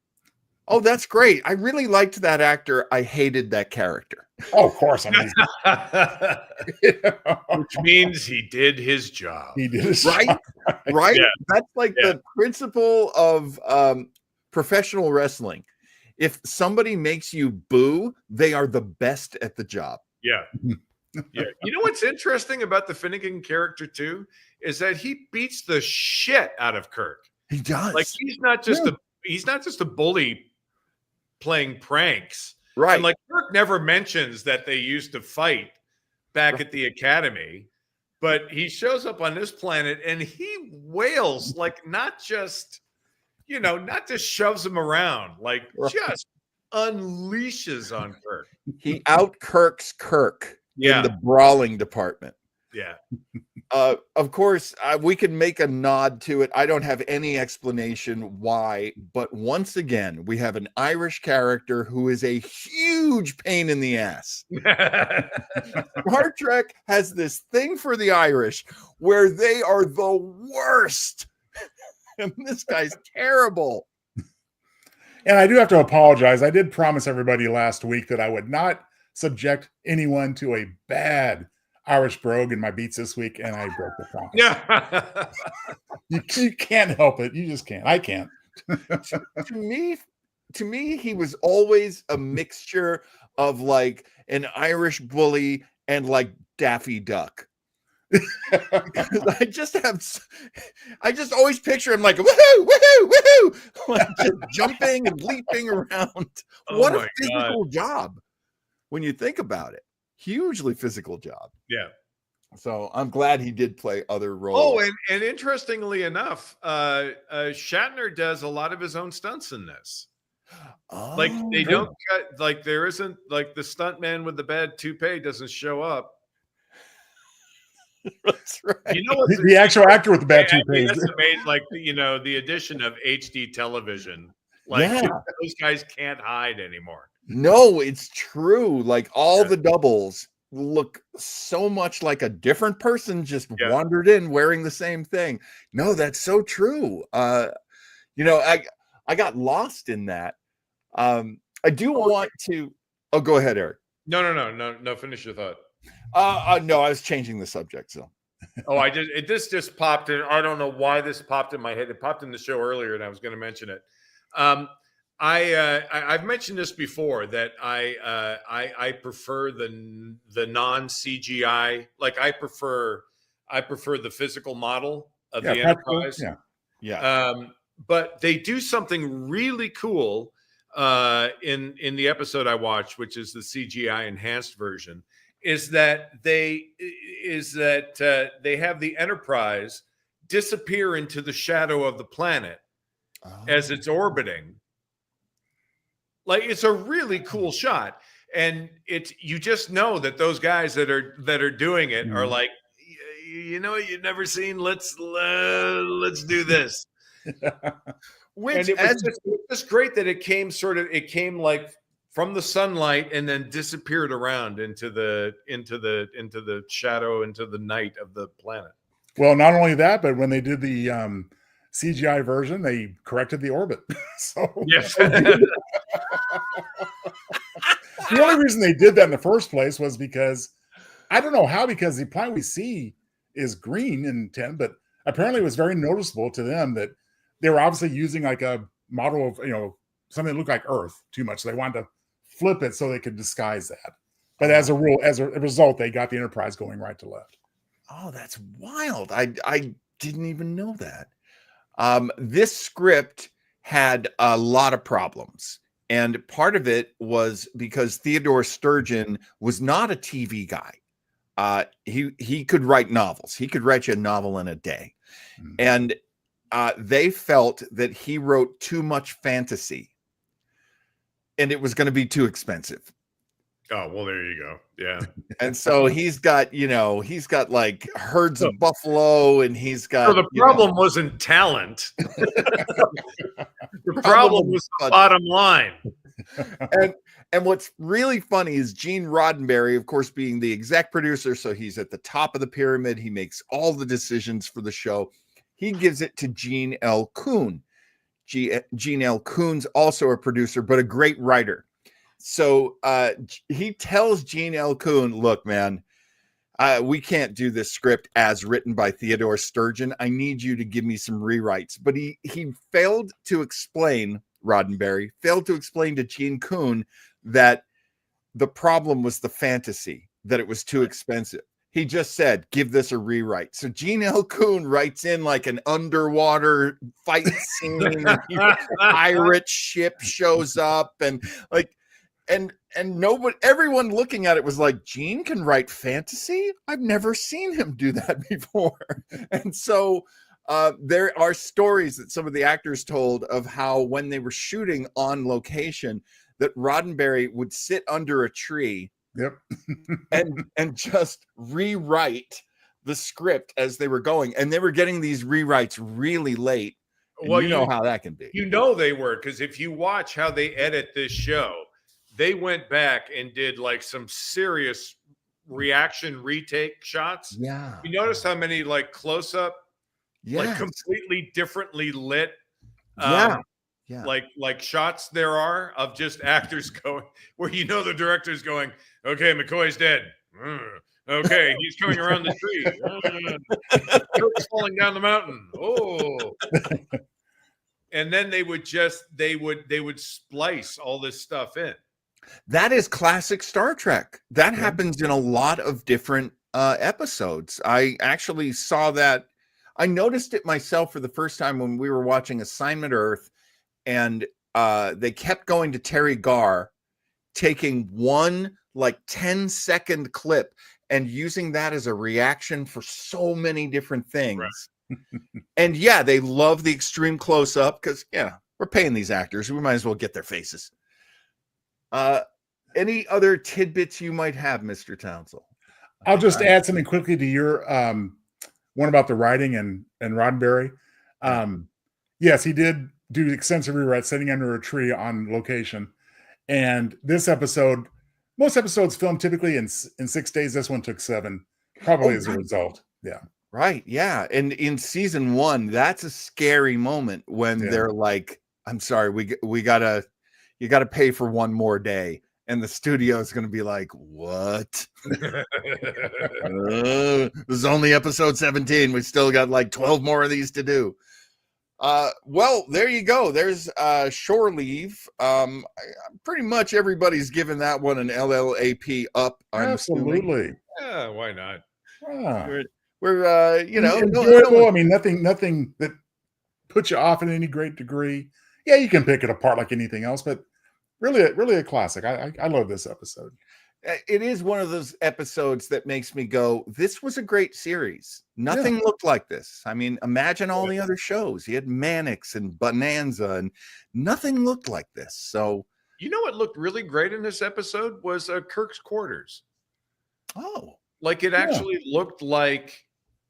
Oh, that's great. I really liked that actor. I hated that character. Oh, of course. I mean, which means he did his job. He did his right? job. Right? Yeah. That's like the principle of professional wrestling. If somebody makes you boo, they are the best at the job. Yeah. Yeah. You know what's interesting about the Finnegan character too is that he beats the shit out of Kirk. He does. Like he's not just a bully playing pranks. Right. And like Kirk never mentions that they used to fight back at the academy, but he shows up on this planet and he wails, like not just shoves him around, like just unleashes on Kirk. He out Kirk's Kirk in the brawling department. Yeah. Of course, we can make a nod to it. I don't have any explanation why, but once again, we have an Irish character who is a huge pain in the ass. Star Trek has this thing for the Irish where they are the worst. And this guy's terrible. And I do have to apologize. I did promise everybody last week that I would not subject anyone to a bad Irish brogue in my beats this week, and I broke the promise. Yeah. you can't help it. You just can't. I can't. To me, he was always a mixture of like an Irish bully and like Daffy Duck. I just always picture him like woohoo, woohoo, woohoo, like just jumping and leaping around. What a physical job when you think about it. Hugely physical job. Yeah. So I'm glad he did play other roles. Oh, and interestingly enough, Shatner does a lot of his own stunts in this. Oh, like they don't cut, like there isn't like the stuntman with the bad toupee doesn't show up. That's right. You know what? The actual actor with the bad toupee. I mean, that's amazing. Like the addition of HD television. Like those guys can't hide anymore. No, it's true. Like all the doubles look so much like a different person just wandered in wearing the same thing. No, that's so true. I got lost in that. I do want to. Oh, go ahead, Eric. No. Finish your thought. No, I was changing the subject. So. Oh, this just popped in. I don't know why this popped in my head. It popped in the show earlier, and I was going to mention it. I've mentioned this before that I prefer the non CGI. Like I prefer the physical model of the Enterprise. Yeah. But they do something really cool in the episode I watched, which is the CGI enhanced version. Is that they have the Enterprise disappear into the shadow of the planet as it's orbiting. Like it's a really cool shot, and you just know that those guys that are doing it are like, you know what you've never seen. Let's do this. Which and it was just great that it came like from the sunlight and then disappeared around into the shadow, into the night of the planet. Well, not only that, but when they did the CGI version, they corrected the orbit. So yes. The only reason they did that in the first place was because I don't know how, because the planet we see is green in 10, but apparently it was very noticeable to them that they were obviously using like a model of, something that looked like Earth too much. They wanted to flip it so they could disguise that. But as a result, they got the Enterprise going right to left. Oh, that's wild. I didn't even know that. This script had a lot of problems. And part of it was because Theodore Sturgeon was not a TV guy. He could write novels. He could write you a novel in a day. Mm. And they felt that he wrote too much fantasy. And it was going to be too expensive. Oh, well, there you go. Yeah. And so he's got like herds of buffalo, and he's got. So the problem wasn't talent. The problem was the bottom line. And what's really funny is Gene Roddenberry, of course, being the exec producer, so he's at the top of the pyramid. He makes all the decisions for the show. He gives it to Gene L. Kuhn. Gene L. Kuhn's also a producer, but a great writer. So he tells Gene L. Kuhn, look, man, we can't do this script as written by Theodore Sturgeon. I need you to give me some rewrites. But he failed to explain, Roddenberry, failed to explain to Gene Kuhn that the problem was the fantasy, that it was too expensive. He just said, give this a rewrite. So Gene L. Kuhn writes in like an underwater fight scene. Pirate ship shows up and like, and nobody, everyone looking at it was like, Gene can write fantasy? I've never seen him do that before. And so there are stories that some of the actors told of how when they were shooting on location, that Roddenberry would sit under a tree. Yep. and just rewrite the script as they were going. And they were getting these rewrites really late. Well, you know how that can be. You know they were, because if you watch how they edit this show, they went back and did like some serious reaction retake shots. Yeah. You notice how many like close up, Yes. like completely differently lit like shots there are of just actors going where the director's going, okay, McCoy's dead. Okay, he's coming around the tree. Kirk's falling down the mountain. Oh. And then they would splice all this stuff in. That is classic Star Trek. That happens in a lot of different episodes. I actually saw that. I noticed it myself for the first time when we were watching Assignment Earth, and they kept going to Terry Garr, taking one like 10-second clip and using that as a reaction for so many different things. Right. And yeah, they love the extreme close-up because we're paying these actors. We might as well get their faces. Any other tidbits you might have, Mr. Townsend? I'll just add something quickly to your one about the writing and Roddenberry. Yes, he did do extensive rewrites sitting under a tree on location. And this episode, most episodes filmed typically in 6 days. This one took 7, probably as a result. Yeah. Right. Yeah. And in season 1, that's a scary moment when they're like, I'm sorry, you gotta pay for one more day. And the studio is going to be like, what? This is only episode 17. We still got like 12 more of these to do. Well, there you go. There's Shore Leave. Pretty much everybody's given that one an LLAP up. Absolutely. Yeah, why not? We're enjoyable. I mean, nothing that puts you off in any great degree. Yeah, you can pick it apart like anything else, but really a classic. I love this episode. It is one of those episodes that makes me go, this was a great series. Nothing looked like this. I mean, imagine all the other shows. You had Mannix and Bonanza, and nothing looked like this. So, you know what looked really great in this episode was Kirk's quarters. Oh, like it actually looked like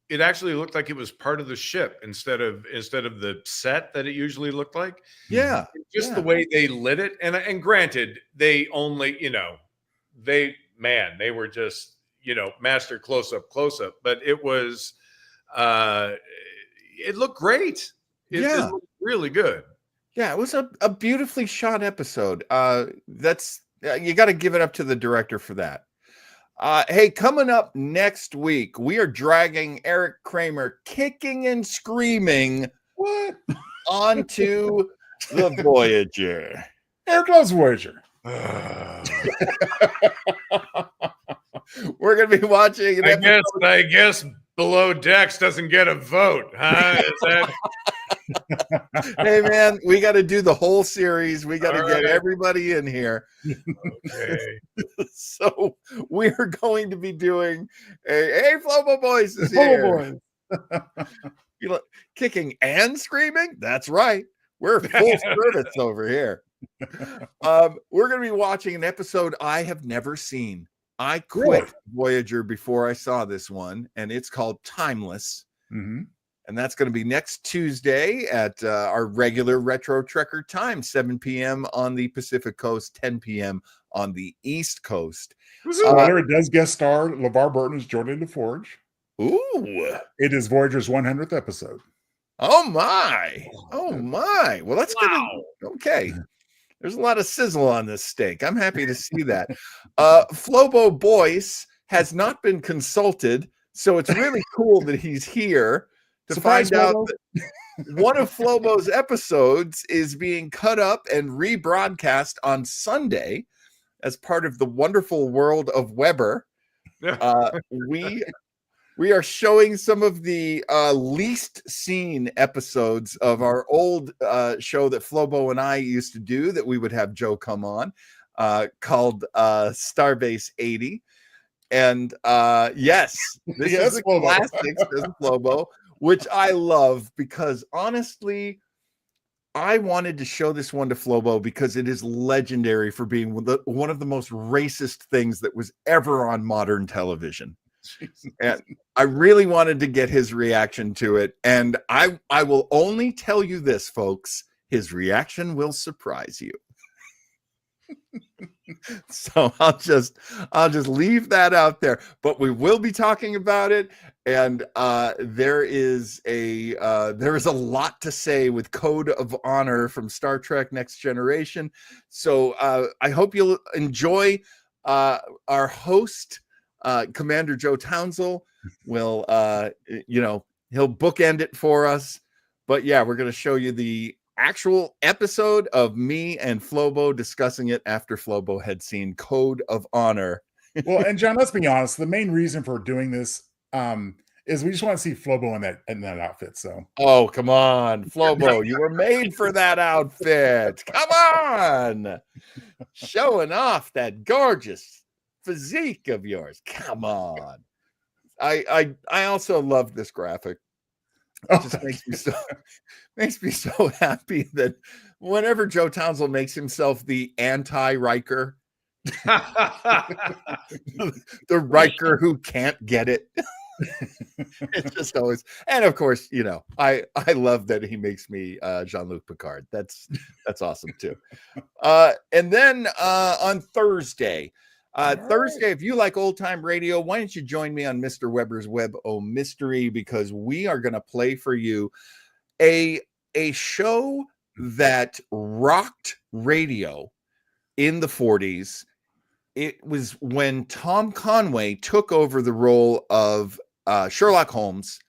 it was part of the ship instead of the set that it usually looked like. Yeah, just the way they lit it, and granted, they only they were just master close up, but it was it looked great. It looked really good. Yeah, it was a beautifully shot episode. That's you got to give it up to the director for that. Hey, coming up next week, we are dragging Eric Kramer kicking and screaming onto the Voyager. Eric loves Voyager. We're going to be watching an episode. I guess Below Decks doesn't get a vote, huh? Is that Hey, man, we got to do the whole series. We got to All get right. everybody in here. okay? So we're going to be doing Hey, Flobo Boys is here. You know, kicking and screaming? That's right. We're full service over here. We're going to be watching an episode I have never seen. I quit Really? Voyager before I saw this one, and it's called Timeless. Mhm. And that's going to be next Tuesday at our regular Retro Trekker time, 7 p.m. on the Pacific Coast, 10 p.m. on the East Coast. Spoiler, it does guest star LeVar Burton as Jordan DeForge. Ooh. It is Voyager's 100th episode. Oh, my. Oh, my. Well, that's Wow. good. Okay. There's a lot of sizzle on this steak. I'm happy to see that. Flobo Boyce has not been consulted, so it's really cool that he's here to Surprise, find out Flobo. that one of Flobo's episodes is being cut up and rebroadcast on Sunday as part of the wonderful world of Weber. We are showing some of the least seen episodes of our old show that Flobo and I used to do that we would have Joe come on, called Starbase 80. And yes, this Yes, is the Flobo. classics, says Flobo, which I love because honestly, I wanted to show this one to Flobo because it is legendary for being one of the most racist things that was ever on modern television. And I really wanted to get his reaction to it. And I will only tell you this, folks, his reaction will surprise you. So I'll just leave that out there, but we will be talking about it. And there is a lot to say with Code of Honor from Star Trek Next Generation. So I hope you'll enjoy our host, Commander Joe Townsell. Will he'll bookend it for us. But yeah, we're going to show you the actual episode of me and Flobo discussing it after Flobo had seen Code of Honor. Well, and John, let's be honest. The main reason for doing this is we just want to see Flobo in that outfit. So, Oh, come on, Flobo, you were made for that outfit. Come on, showing off that gorgeous physique of yours. Come on. I also love this graphic. It just makes me so happy that whenever Joe Townsell makes himself the anti-Riker, the Riker who can't get it. It's just always, and of course, I love that he makes me Jean-Luc Picard. That's awesome too. And then on Thursday, if you like old time radio, why don't you join me on Mr. Weber's Web O Mystery, because we are going to play for you a show that rocked radio in the 40s. It was when Tom Conway took over the role of Sherlock Holmes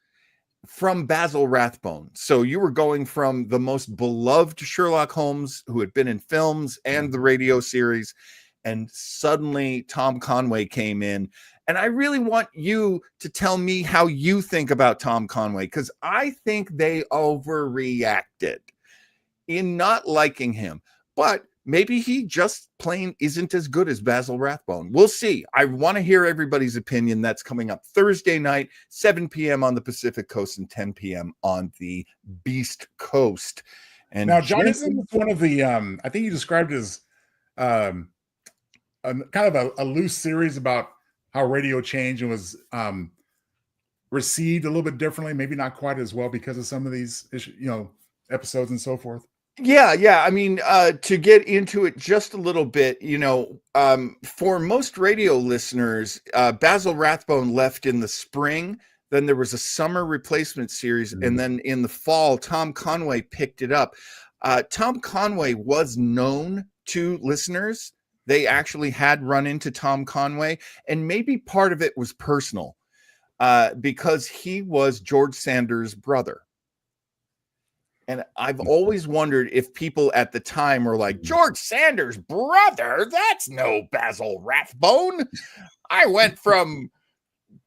from Basil Rathbone. So you were going from the most beloved Sherlock Holmes who had been in films and the radio series, and suddenly Tom Conway came in. And I really want you to tell me how you think about Tom Conway, because I think they overreacted in not liking him. But maybe he just plain isn't as good as Basil Rathbone. We'll see. I want to hear everybody's opinion. That's coming up Thursday night, 7 p.m. on the Pacific Coast and 10 p.m. on the Beast Coast. And now, John, isn't this one of the, I think you described it as kind of a loose series about how radio changed and was received a little bit differently, maybe not quite as well because of some of these episodes and so forth? Yeah. I mean, to get into it just a little bit, for most radio listeners, Basil Rathbone left in the spring. Then there was a summer replacement series. And then in the fall, Tom Conway picked it up. Tom Conway was known to listeners. They actually had run into Tom Conway, and maybe part of it was personal because he was George Sanders' brother. And I've always wondered if people at the time were like, George Sanders' brother, that's no Basil Rathbone. I went from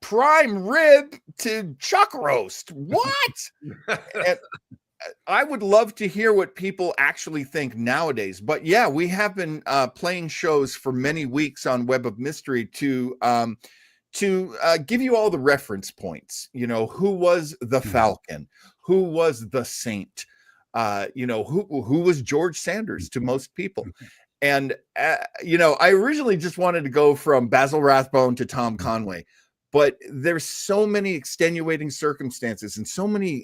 prime rib to chuck roast. What? And I would love to hear what people actually think nowadays. But yeah, we have been playing shows for many weeks on Web of Mystery to give you all the reference points. You know, who was the Falcon? Who was the Saint? You know, who was George Sanders to most people? And you know, I originally just wanted to go from Basil Rathbone to Tom Conway, but there's so many extenuating circumstances and so many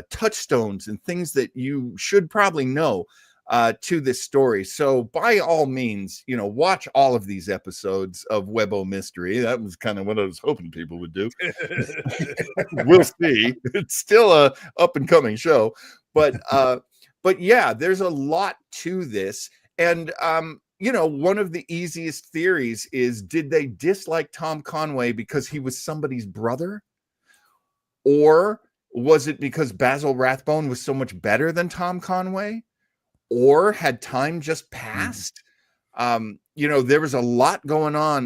touchstones and things that you should probably know to this story. So by all means, you know, watch all of these episodes of Webo Mystery. That was kind of what I was hoping people would do. We'll see. It's still a up and coming show, but yeah, there's a lot to this. And you know, one of the easiest theories is, did they dislike Tom Conway because he was somebody's brother? Or was it because Basil Rathbone was so much better than Tom Conway? Or had time just passed? You know, there was a lot going on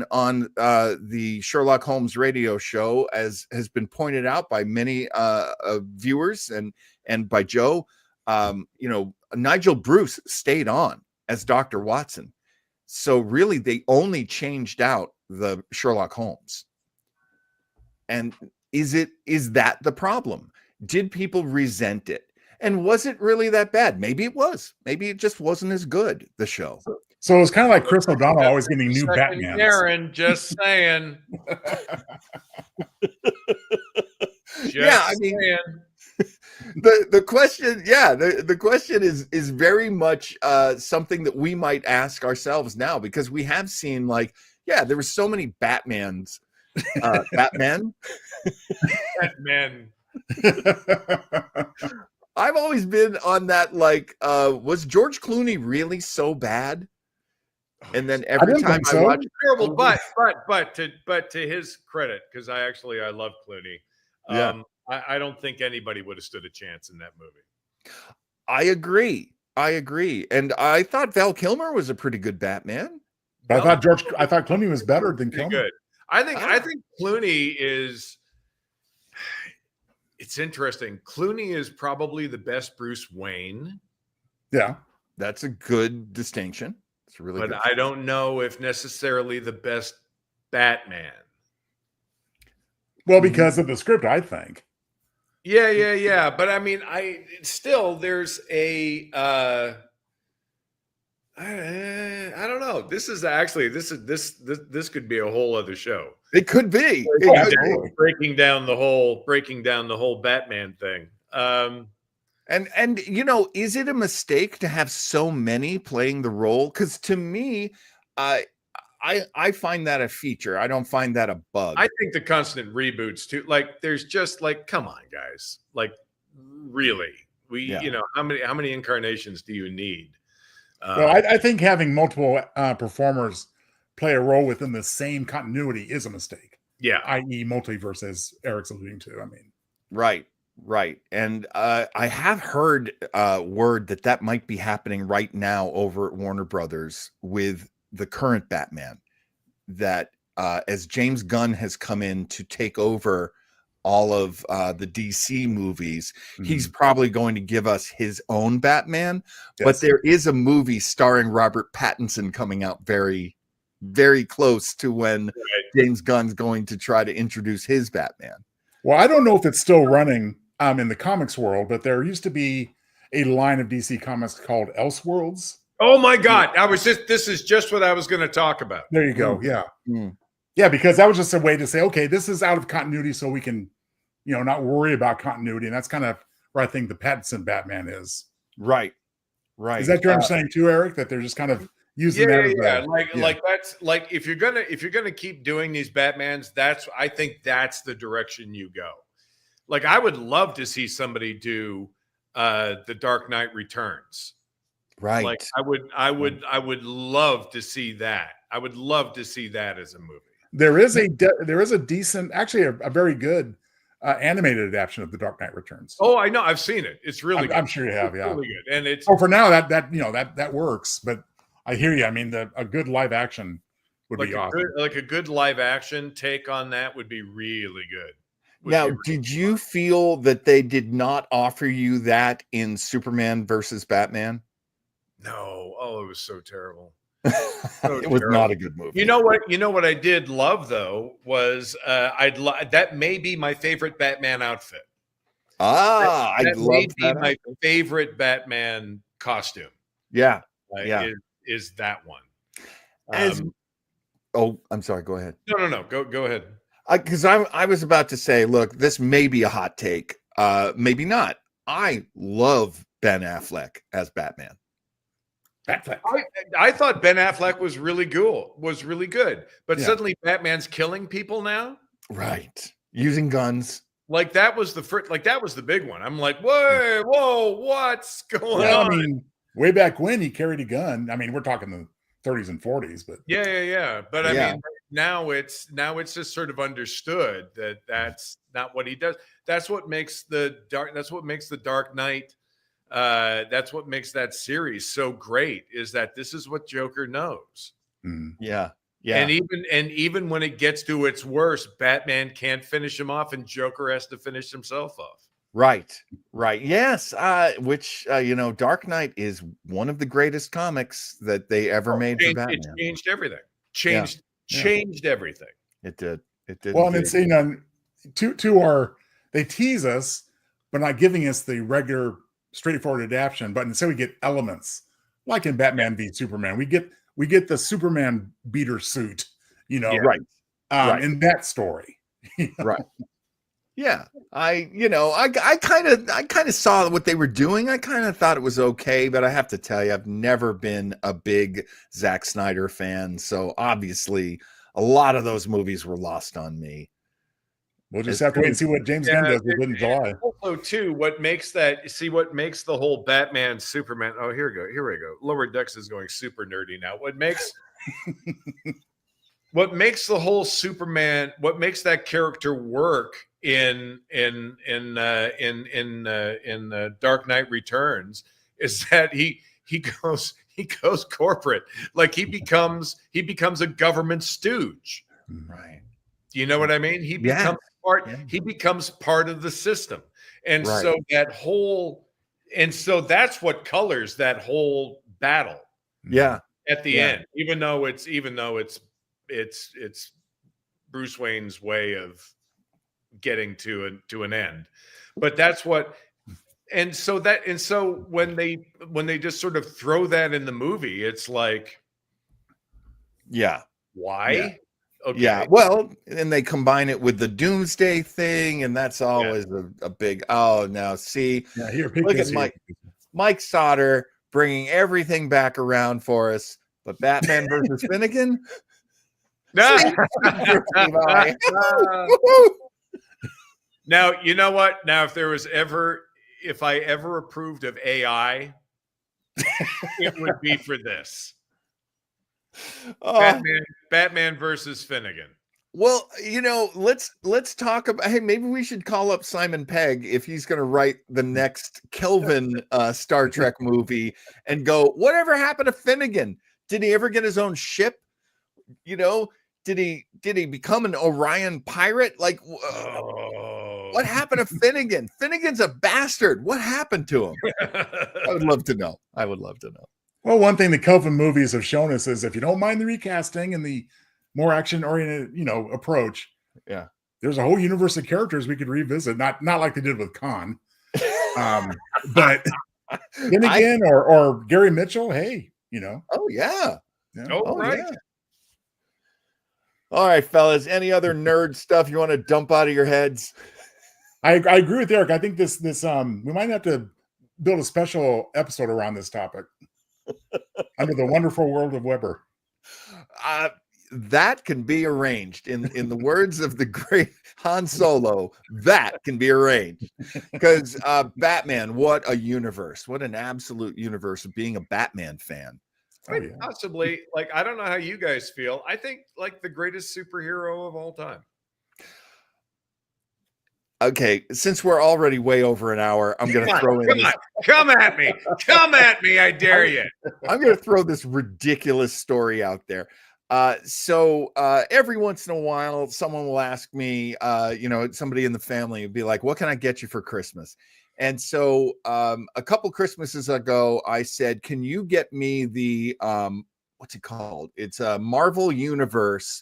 the Sherlock Holmes radio show, as has been pointed out by many viewers and by Joe. You know, Nigel Bruce stayed on as Dr. Watson. So really, they only changed out the Sherlock Holmes. And is that the problem? Did people resent it? And was it really that bad? Maybe it was. Maybe it just wasn't as good, the show. So it was kind of like Chris O'Donnell always getting new Batman. Karen, just saying. Yeah, I mean, the question, yeah, the question is very much something that we might ask ourselves now, because we have seen, like, yeah, there were so many Batmans. Batman. I've always been on that, like, was George Clooney really so bad? And then every time I watch, terrible, but to his credit, because I love Clooney. Yeah. I don't think anybody would have stood a chance in that movie. I agree. And I thought Val Kilmer was a pretty good Batman. But I thought Clooney was better than Kilmer. Good. I think Clooney is. It's interesting. Clooney is probably the best Bruce Wayne. Yeah, that's a good distinction. It's really but good. I don't know if necessarily the best Batman. Well, because of the script, I think. Yeah. But I mean, there's a I don't know. This could be a whole other show. It could be. Breaking down the whole Batman thing. And you know, is it a mistake to have so many playing the role? Because to me, I find that a feature. I don't find that a bug. I think the constant reboots too. Like, there's just like, come on, guys. Like, really, you know, how many incarnations do you need? Well, I think having multiple performers play a role within the same continuity is a mistake. Yeah, i.e., multiverse, as Eric's alluding to. I mean, right. And I have heard word that might be happening right now over at Warner Brothers with the current Batman, that as James Gunn has come in to take over all of the DC movies, he's probably going to give us his own Batman. Yes. But there is a movie starring Robert Pattinson coming out very, very close to when James Gunn's going to try to introduce his Batman. Well, I don't know if it's still running in the comics world, but there used to be a line of DC comics called Elseworlds. Oh my God. This is just what I was going to talk about. There you go. Yeah. Yeah, because that was just a way to say, okay, this is out of continuity, so we can, you know, not worry about continuity. And that's kind of where I think the Pattinson Batman is. Right. Is that your understanding too, Eric? That they're just kind of using that? Like that's like, if you're gonna keep doing these Batmans, I think that's the direction you go. Like, I would love to see somebody do the Dark Knight Returns. Right. Like, I would love to see that. I would love to see that as a movie. There is a decent, actually a very good animated adaptation of The Dark Knight Returns. Oh, I know. I've seen it. It's really good. I'm sure you have, It's yeah. really good. And it's Oh, for now that works, but I hear you. I mean, a good live action would like be awesome. a good live action take on that would be really good. Now, did you feel that they did not offer you that in Superman versus Batman? No. Oh, it was so terrible. It was not a good movie. You know what? You know what I did love though was that may be my favorite Batman outfit. I love that. My favorite Batman costume. Yeah, is that one. I'm sorry. Go ahead. No. Go ahead. Because I was about to say, look, this may be a hot take, maybe not. I love Ben Affleck as Batman. I thought Ben Affleck was really good, but suddenly Batman's killing people now. Right, using guns. Like that was the big one. I'm like, whoa, what's going on? I mean, way back when he carried a gun. I mean, we're talking the 30s and 40s, but yeah. But I mean, now it's just sort of understood that that's not what he does. That's what makes the Dark Knight. That's what makes that series so great. Is that this is what Joker knows. Yeah. And even when it gets to its worst, Batman can't finish him off, and Joker has to finish himself off. Right. Yes. Which Dark Knight is one of the greatest comics that they ever made for Batman. It changed everything. Changed everything. It did. Well, and it's they tease us, but not giving us the regular straightforward adaptation. But instead, we get elements like in Batman v Superman. We get the Superman beater suit, right. In that story. Right. Yeah. I kind of saw what they were doing. I kind of thought it was okay, but I have to tell you, I've never been a big Zack Snyder fan. So obviously a lot of those movies were lost on me. We'll just have to wait and see what James Gunn does within July. Also, too, what makes the whole Batman Superman? Oh, here we go. Lower Decks is going super nerdy now. What makes the whole Superman? What makes that character work in Dark Knight Returns is that he goes corporate, like he becomes a government stooge. Right. Do you know what I mean? He becomes he becomes part of the system. And so that's what colors that whole battle. Yeah. At the end, even though it's Bruce Wayne's way of getting to an end. But that's what and so when they just sort of throw that in the movie, it's like, why? Yeah. Okay. Yeah, well, and they combine it with the Doomsday thing, and that's always a big. Oh, now see, look at Mike Sauter bringing everything back around for us. But Batman versus Finnegan. Now you know what? Now, if I ever approved of AI, it would be for this. Batman versus Finnegan. Well, let's talk about. Hey, maybe we should call up Simon Pegg if he's going to write the next Kelvin Star Trek movie and go. Whatever happened to Finnegan? Did he ever get his own ship? Did he become an Orion pirate? Like, what happened to Finnegan? Finnegan's a bastard. What happened to him? I would love to know. Well, one thing the Kelvin movies have shown us is if you don't mind the recasting and the more action-oriented, approach, there's a whole universe of characters we could revisit. Not like they did with Khan, but then again, or Gary Mitchell. Hey, Oh yeah. Right. Yeah. All right, fellas. Any other nerd stuff you want to dump out of your heads? I agree with Eric. I think this we might have to build a special episode around this topic. Under the wonderful world of Weber. That can be arranged. In the words of the great Han Solo, that can be arranged. Because Batman, what a universe. What an absolute universe of being a Batman fan. Possibly, like, I don't know how you guys feel. I think like the greatest superhero of all time. Okay, since we're already way over an hour, I'm going to throw in this. Come at me. Come at me. I dare you. I'm going to throw this ridiculous story out there. So every once in a while, someone will ask me, somebody in the family would be like, "What can I get you for Christmas?" And so a couple Christmases ago, I said, "Can you get me the what's it called? It's a Marvel Universe."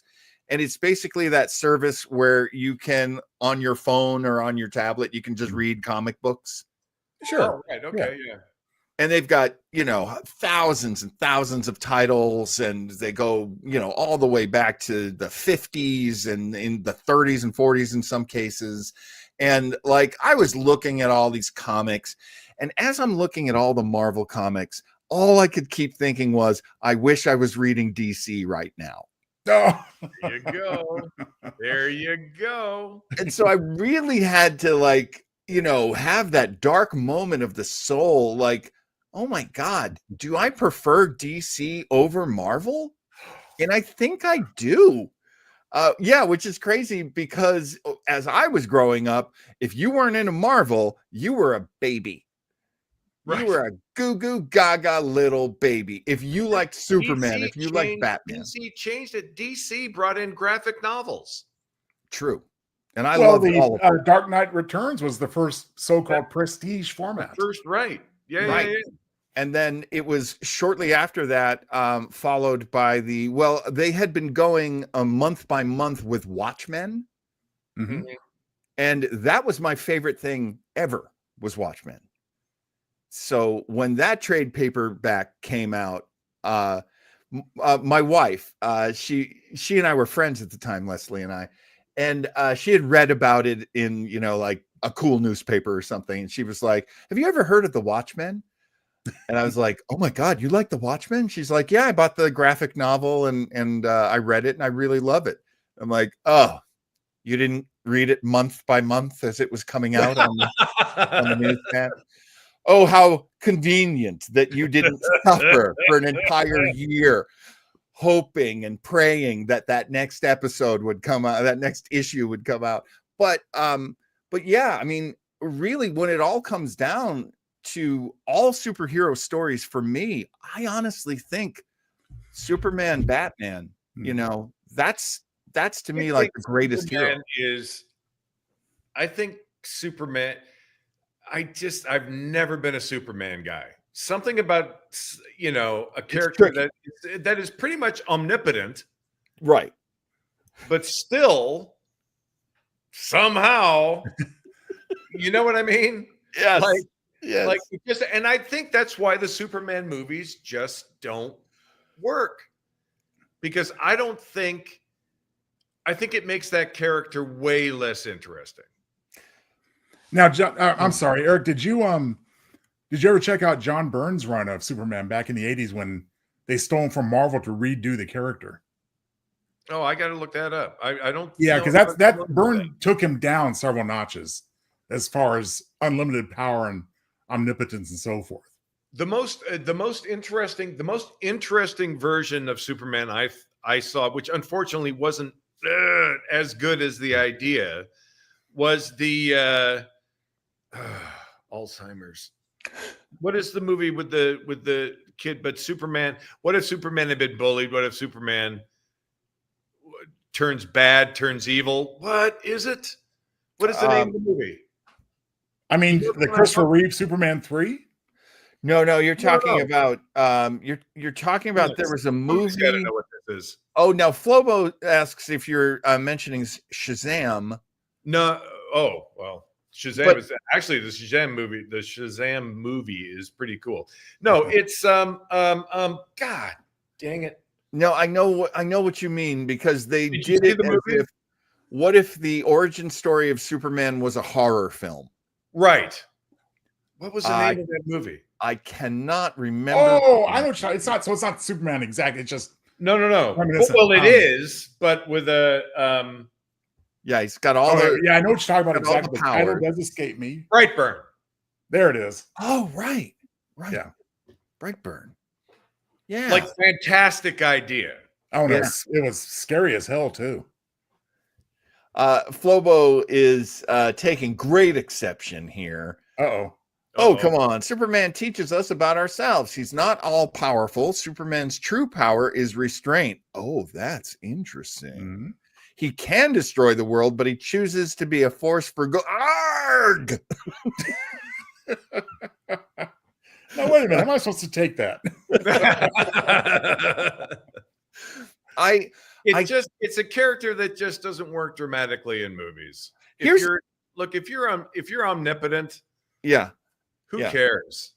And it's basically that service where you can, on your phone or on your tablet, you can just read comic books. Sure. Oh, right. Okay. Yeah. And they've got, thousands and thousands of titles, and they go, all the way back to the 50s and in the 30s and 40s in some cases. And like, I was looking at all these comics, and as I'm looking at all the Marvel comics, all I could keep thinking was, I wish I was reading DC right now. Oh. There you go. There you go. And so I really had to have that dark moment of the soul. Like, oh my God, do I prefer DC over Marvel? And I think I do. Which is crazy because as I was growing up, if you weren't into Marvel, you were a baby. Right. You were a goo goo gaga little baby. If you liked Superman, if you liked Batman. DC changed it. DC brought in graphic novels. True. And I love all of Dark Knight Returns was the first so-called prestige format. First, right. Yeah. And then it was shortly after that, followed by they had been going a month by month with Watchmen. Mm-hmm. And that was my favorite thing ever, was Watchmen. So when that trade paperback came out, my wife, she and I were friends at the time, Leslie and I, and she had read about it in, like a cool newspaper or something. And she was like, "Have you ever heard of the Watchmen?" And I was like, "Oh my God, you like the Watchmen?" She's like, "Yeah, I bought the graphic novel and I read it and I really love it." I'm like, "Oh, you didn't read it month by month as it was coming out on the newsstand? Oh, how convenient that you didn't suffer for an entire year hoping and praying that next episode would come out, that next issue would come out." But yeah, I mean, really, when it all comes down to all superhero stories, for me, I honestly think Superman, Batman, that's to me like the greatest hero. I think Superman. I've never been a Superman guy. Something about, a character that is pretty much omnipotent. Right. But still, somehow, you know what I mean? Yes. And I think that's why the Superman movies just don't work. Because I think it makes that character way less interesting. Now, I'm sorry, Eric. Did you ever check out John Byrne's run of Superman back in the '80s when they stole him from Marvel to redo the character? Oh, I got to look that up. I don't. Yeah, because that Byrne took him down several notches as far as unlimited power and omnipotence and so forth. The most interesting version of Superman I saw, which unfortunately wasn't as good as the idea, was the Alzheimer's. What is the movie with the kid? But Superman. What if Superman had been bullied? What if Superman turns bad, turns evil? What is it? What is the name of the movie? I mean, the Christopher Reeve Superman 3. No, you're talking about you're talking about there was a movie. I don't know what this is. Oh, now Flobo asks if you're mentioning Shazam. No. Oh, well, Shazam is actually the Shazam movie. The Shazam movie is pretty cool. No, it's God dang it. No, I know what you mean, because they did it as if, what if the origin story of Superman was a horror film? Right. What was the name of that movie? I cannot remember. Oh, I know. It's not Superman exactly. It's just no. Well, it is, but with a yeah, he's got all the. Yeah, I know what you're talking about. Exactly. The title does escape me. Brightburn. There it is. Oh, right. Yeah, Brightburn. Yeah, like fantastic idea. Oh, no, it was scary as hell too. Flobo is taking great exception here. Uh-oh. Oh, come on. Superman teaches us about ourselves. He's not all powerful. Superman's true power is restraint. Oh, that's interesting. Mhm. He can destroy the world, but he chooses to be a force for good. Arg! Now, wait a minute. How am I supposed to take that? It's a character that just doesn't work dramatically in movies. If you're omnipotent, yeah. who cares?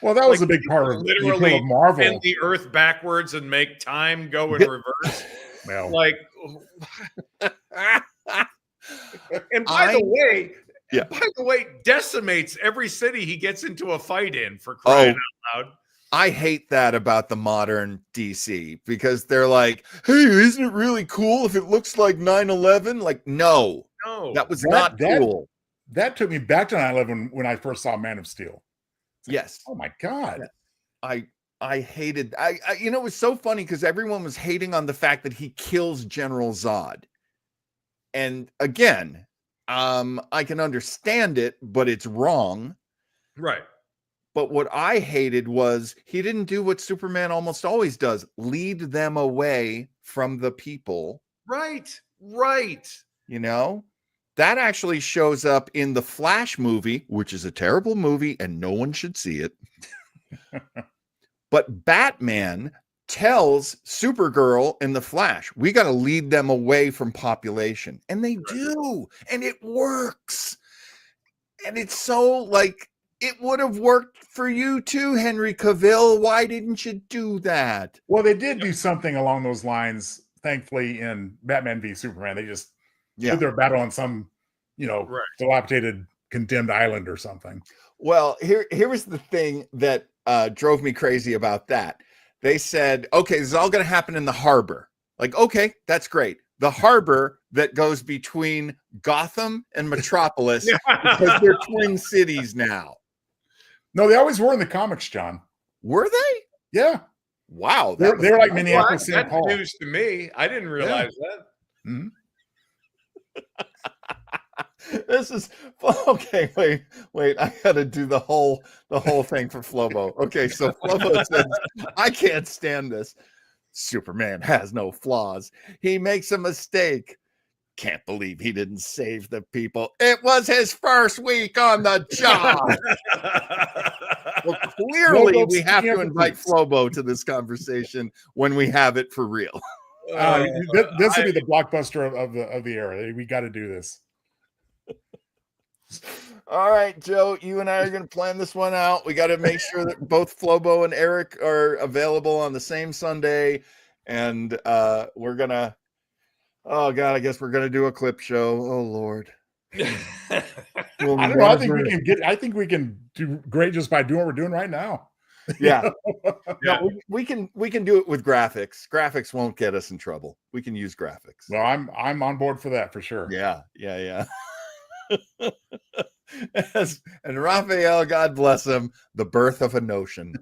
Well, that was a big part of literally of Marvel. bend the earth backwards and make time go in reverse. Well, Like, and by the way, decimates every city he gets into a fight in, for crying out loud. I hate that about the modern DC because they're like, hey, isn't it really cool if it looks like 9/11? Like, no, that was not cool. That took me back to 9/11 when I first saw Man of Steel. Yes. Oh my God. I hated, you know, it was so funny because everyone was hating on the fact that he kills General Zod. And again, I can understand it, but it's wrong. Right. But what I hated was he didn't do what Superman almost always does, lead them away from the people. Right. You know, that actually shows up in the Flash movie, which is a terrible movie and no one should see it. But Batman tells Supergirl in the Flash, we got to lead them away from population. And they do. And it works. And it's so like, it would have worked for you too, Henry Cavill. Why didn't you do that? Well, they did do something along those lines, thankfully, in Batman v Superman. They just did their battle on some, dilapidated, condemned island or something. Well, here was the thing that drove me crazy about that. They said, okay, this is all going to happen in the harbor. Like, okay, that's great. The harbor that goes between Gotham and Metropolis because they're twin cities now. No, they always were in the comics, John. Were they? Yeah. Wow. They're like Minneapolis, St. That's Paul. news to me. I didn't realize that. Mm-hmm. This is okay. Wait. I got to do the whole thing for Flobo. Okay, so Flobo says, "I can't stand this. Superman has no flaws. He makes a mistake. Can't believe he didn't save the people. It was his first week on the job." Well, clearly we have to invite Flobo to this conversation when we have it for real. This will be the blockbuster of the era. We got to do this. All right, Joe, you and I are going to plan this one out. We got to make sure that both Flobo and Eric are available on the same Sunday. And we're going to, oh God, I guess we're going to do a clip show. Oh Lord. I don't know. I think we can do great just by doing what we're doing right now. Yeah. No, we can do it with graphics. Graphics won't get us in trouble. We can use graphics. Well, I'm on board for that for sure. Yeah. And Raphael, God bless him, the birth of a notion.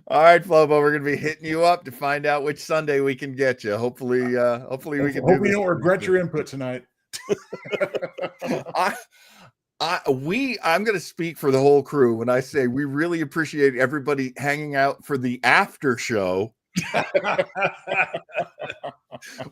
All right, Flobo, we're gonna be hitting you up to find out which Sunday we can get you. Hopefully we can. Hope we don't regret your input tonight. I'm going to speak for the whole crew when I say we really appreciate everybody hanging out for the after show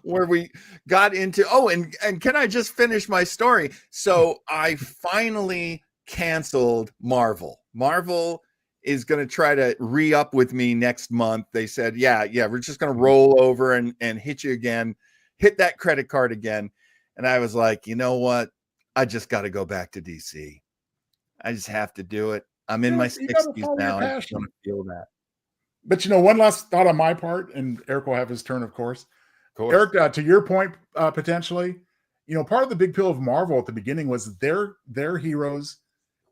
where we got into, and can I just finish my story? So I finally canceled Marvel. Marvel is going to try to re-up with me next month. They said, yeah, we're just going to roll over and hit you again, hit that credit card again. And I was like, you know what? I just got to go back to DC. I just have to do it. I'm in my 60s now. I just want to feel that. But one last thought on my part, and Eric will have his turn, of course. Eric, to your point, potentially, part of the big pill of Marvel at the beginning was their heroes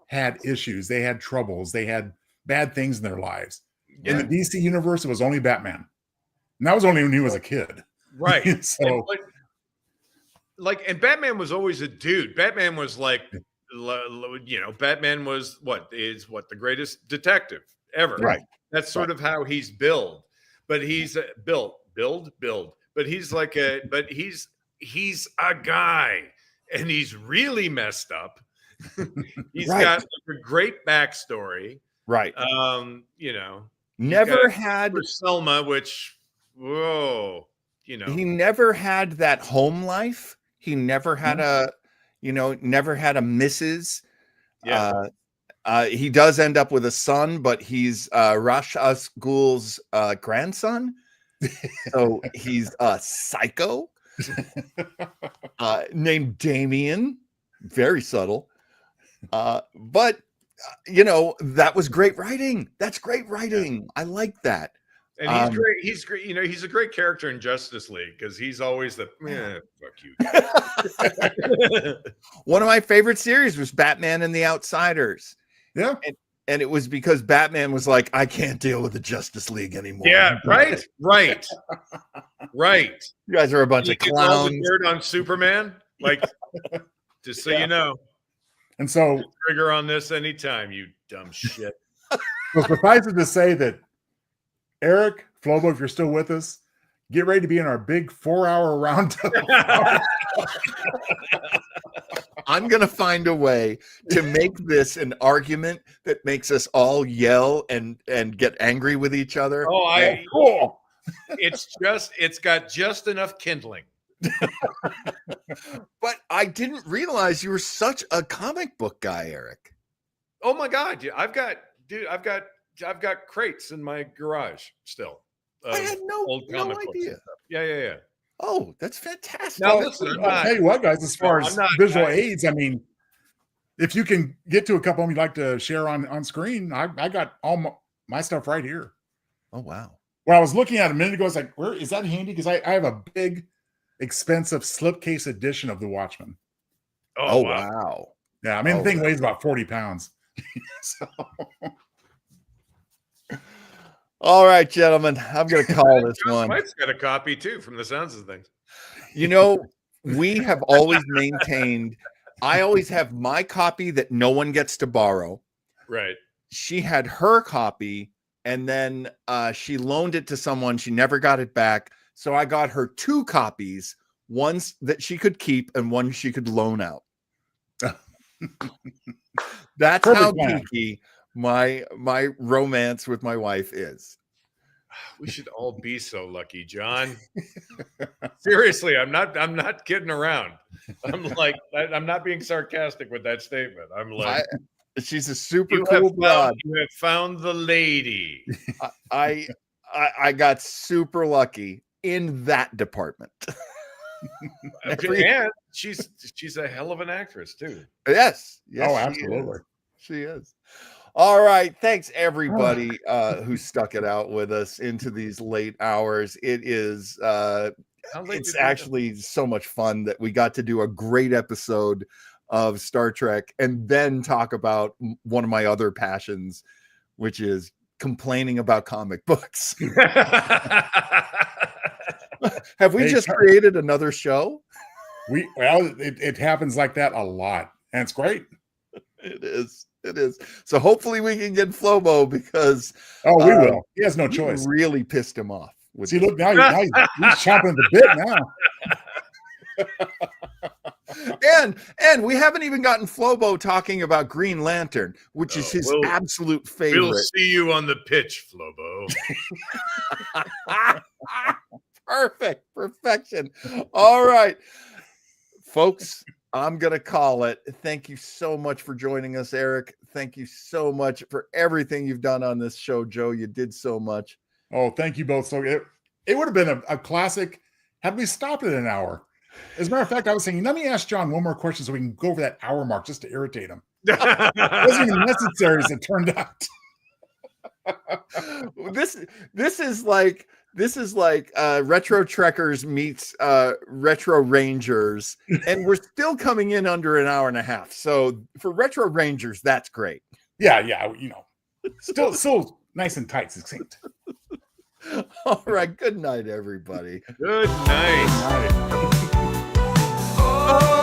had issues. They had troubles. They had bad things in their lives. Yeah. In the DC universe, it was only Batman. And that was only when he was a kid. Right. So, and Batman was always a dude. Batman was like, Batman was the greatest detective ever. Right. That's sort of how he's billed. But he's build. but he's like he's a guy, and he's really messed up. He's Right. got like a great backstory. Right. You know, Never got had for Selma, which whoa, you know, he never had that home life. He never had never had a missus. yeah. He does end up with a son, but he's Ra's al Ghul's grandson. So he's a psycho named Damien. Very subtle. But that was great writing. That's great writing. I like that. And he's great. He's great. You know, he's a great character in Justice League because he's always the fuck you. One of my favorite series was Batman and the Outsiders. Yeah. And it was because Batman was like, I can't deal with the Justice League anymore. Yeah, right. You guys are a bunch He of gets all the clowns. dirt on Superman, like, just so you know. And so Trigger on this anytime, you dumb shit. well, suffice it to say that Eric, Flobo, if you're still with us, get ready to be in our big 4-hour roundup. I'm going to find a way to make this an argument that makes us all yell and get angry with each other. Oh, cool. It's got just enough kindling. But I didn't realize you were such a comic book guy, Eric. Oh my God. I've got crates in my garage still. I had no comic books idea. and stuff. Yeah. Oh, that's fantastic. Now, listen, I'll tell you what, guys, as far as visual I- aids, I mean, if you can get to a couple of them you'd like to share on screen, I got all my stuff right here. Oh, wow. When I was looking at it a minute ago, I was like, where is that handy? Because I have a big, expensive slipcase edition of The Watchmen. Oh, wow. Yeah, I mean, the thing weighs about 40 pounds. So, all right, gentlemen, I'm going to call this one. Mike's got a copy too, from the sounds of things. You know, we have always maintained, I always have my copy that no one gets to borrow. Right. She had her copy, and then she loaned it to someone. She never got it back. So I got her 2 copies, one that she could keep and one she could loan out. That's Perfect how plan. geeky my romance with my wife is. We should all be so lucky, John. Seriously, I'm not kidding around. I'm not being sarcastic with that statement. I'm like, She's a super you cool broad. have found the lady. I got super lucky in that department. And she's a hell of an actress too. Yes. oh, absolutely. She is. All right. Thanks everybody who stuck it out with us into these late hours. It is it's actually so much fun that we got to do a great episode of Star Trek and then talk about one of my other passions, which is complaining about comic books. Have we just created another show? It happens like that a lot, and it's great. It is. So hopefully we can get Flobo because we will. He has no choice. Really pissed him off. See, look now, he's chomping at the bit now. And we haven't even gotten Flobo talking about Green Lantern, which is his absolute favorite. We'll see you on the pitch, Flobo. Perfection. All right, folks, I'm going to call it. Thank you so much for joining us, Eric. Thank you so much for everything you've done on this show, Joe. You did so much. Oh, thank you both. So it would have been a classic had we stopped at an hour. As a matter of fact, I was thinking, let me ask John one more question so we can go over that hour mark just to irritate him. It wasn't even necessary as it turned out. This is like Retro Trekkers meets Retro Rangers, and we're still coming in under an hour and a half. So for Retro Rangers, that's great. Yeah, still nice and tight, succinct. All right, good night, everybody. Good night. Good night. Oh!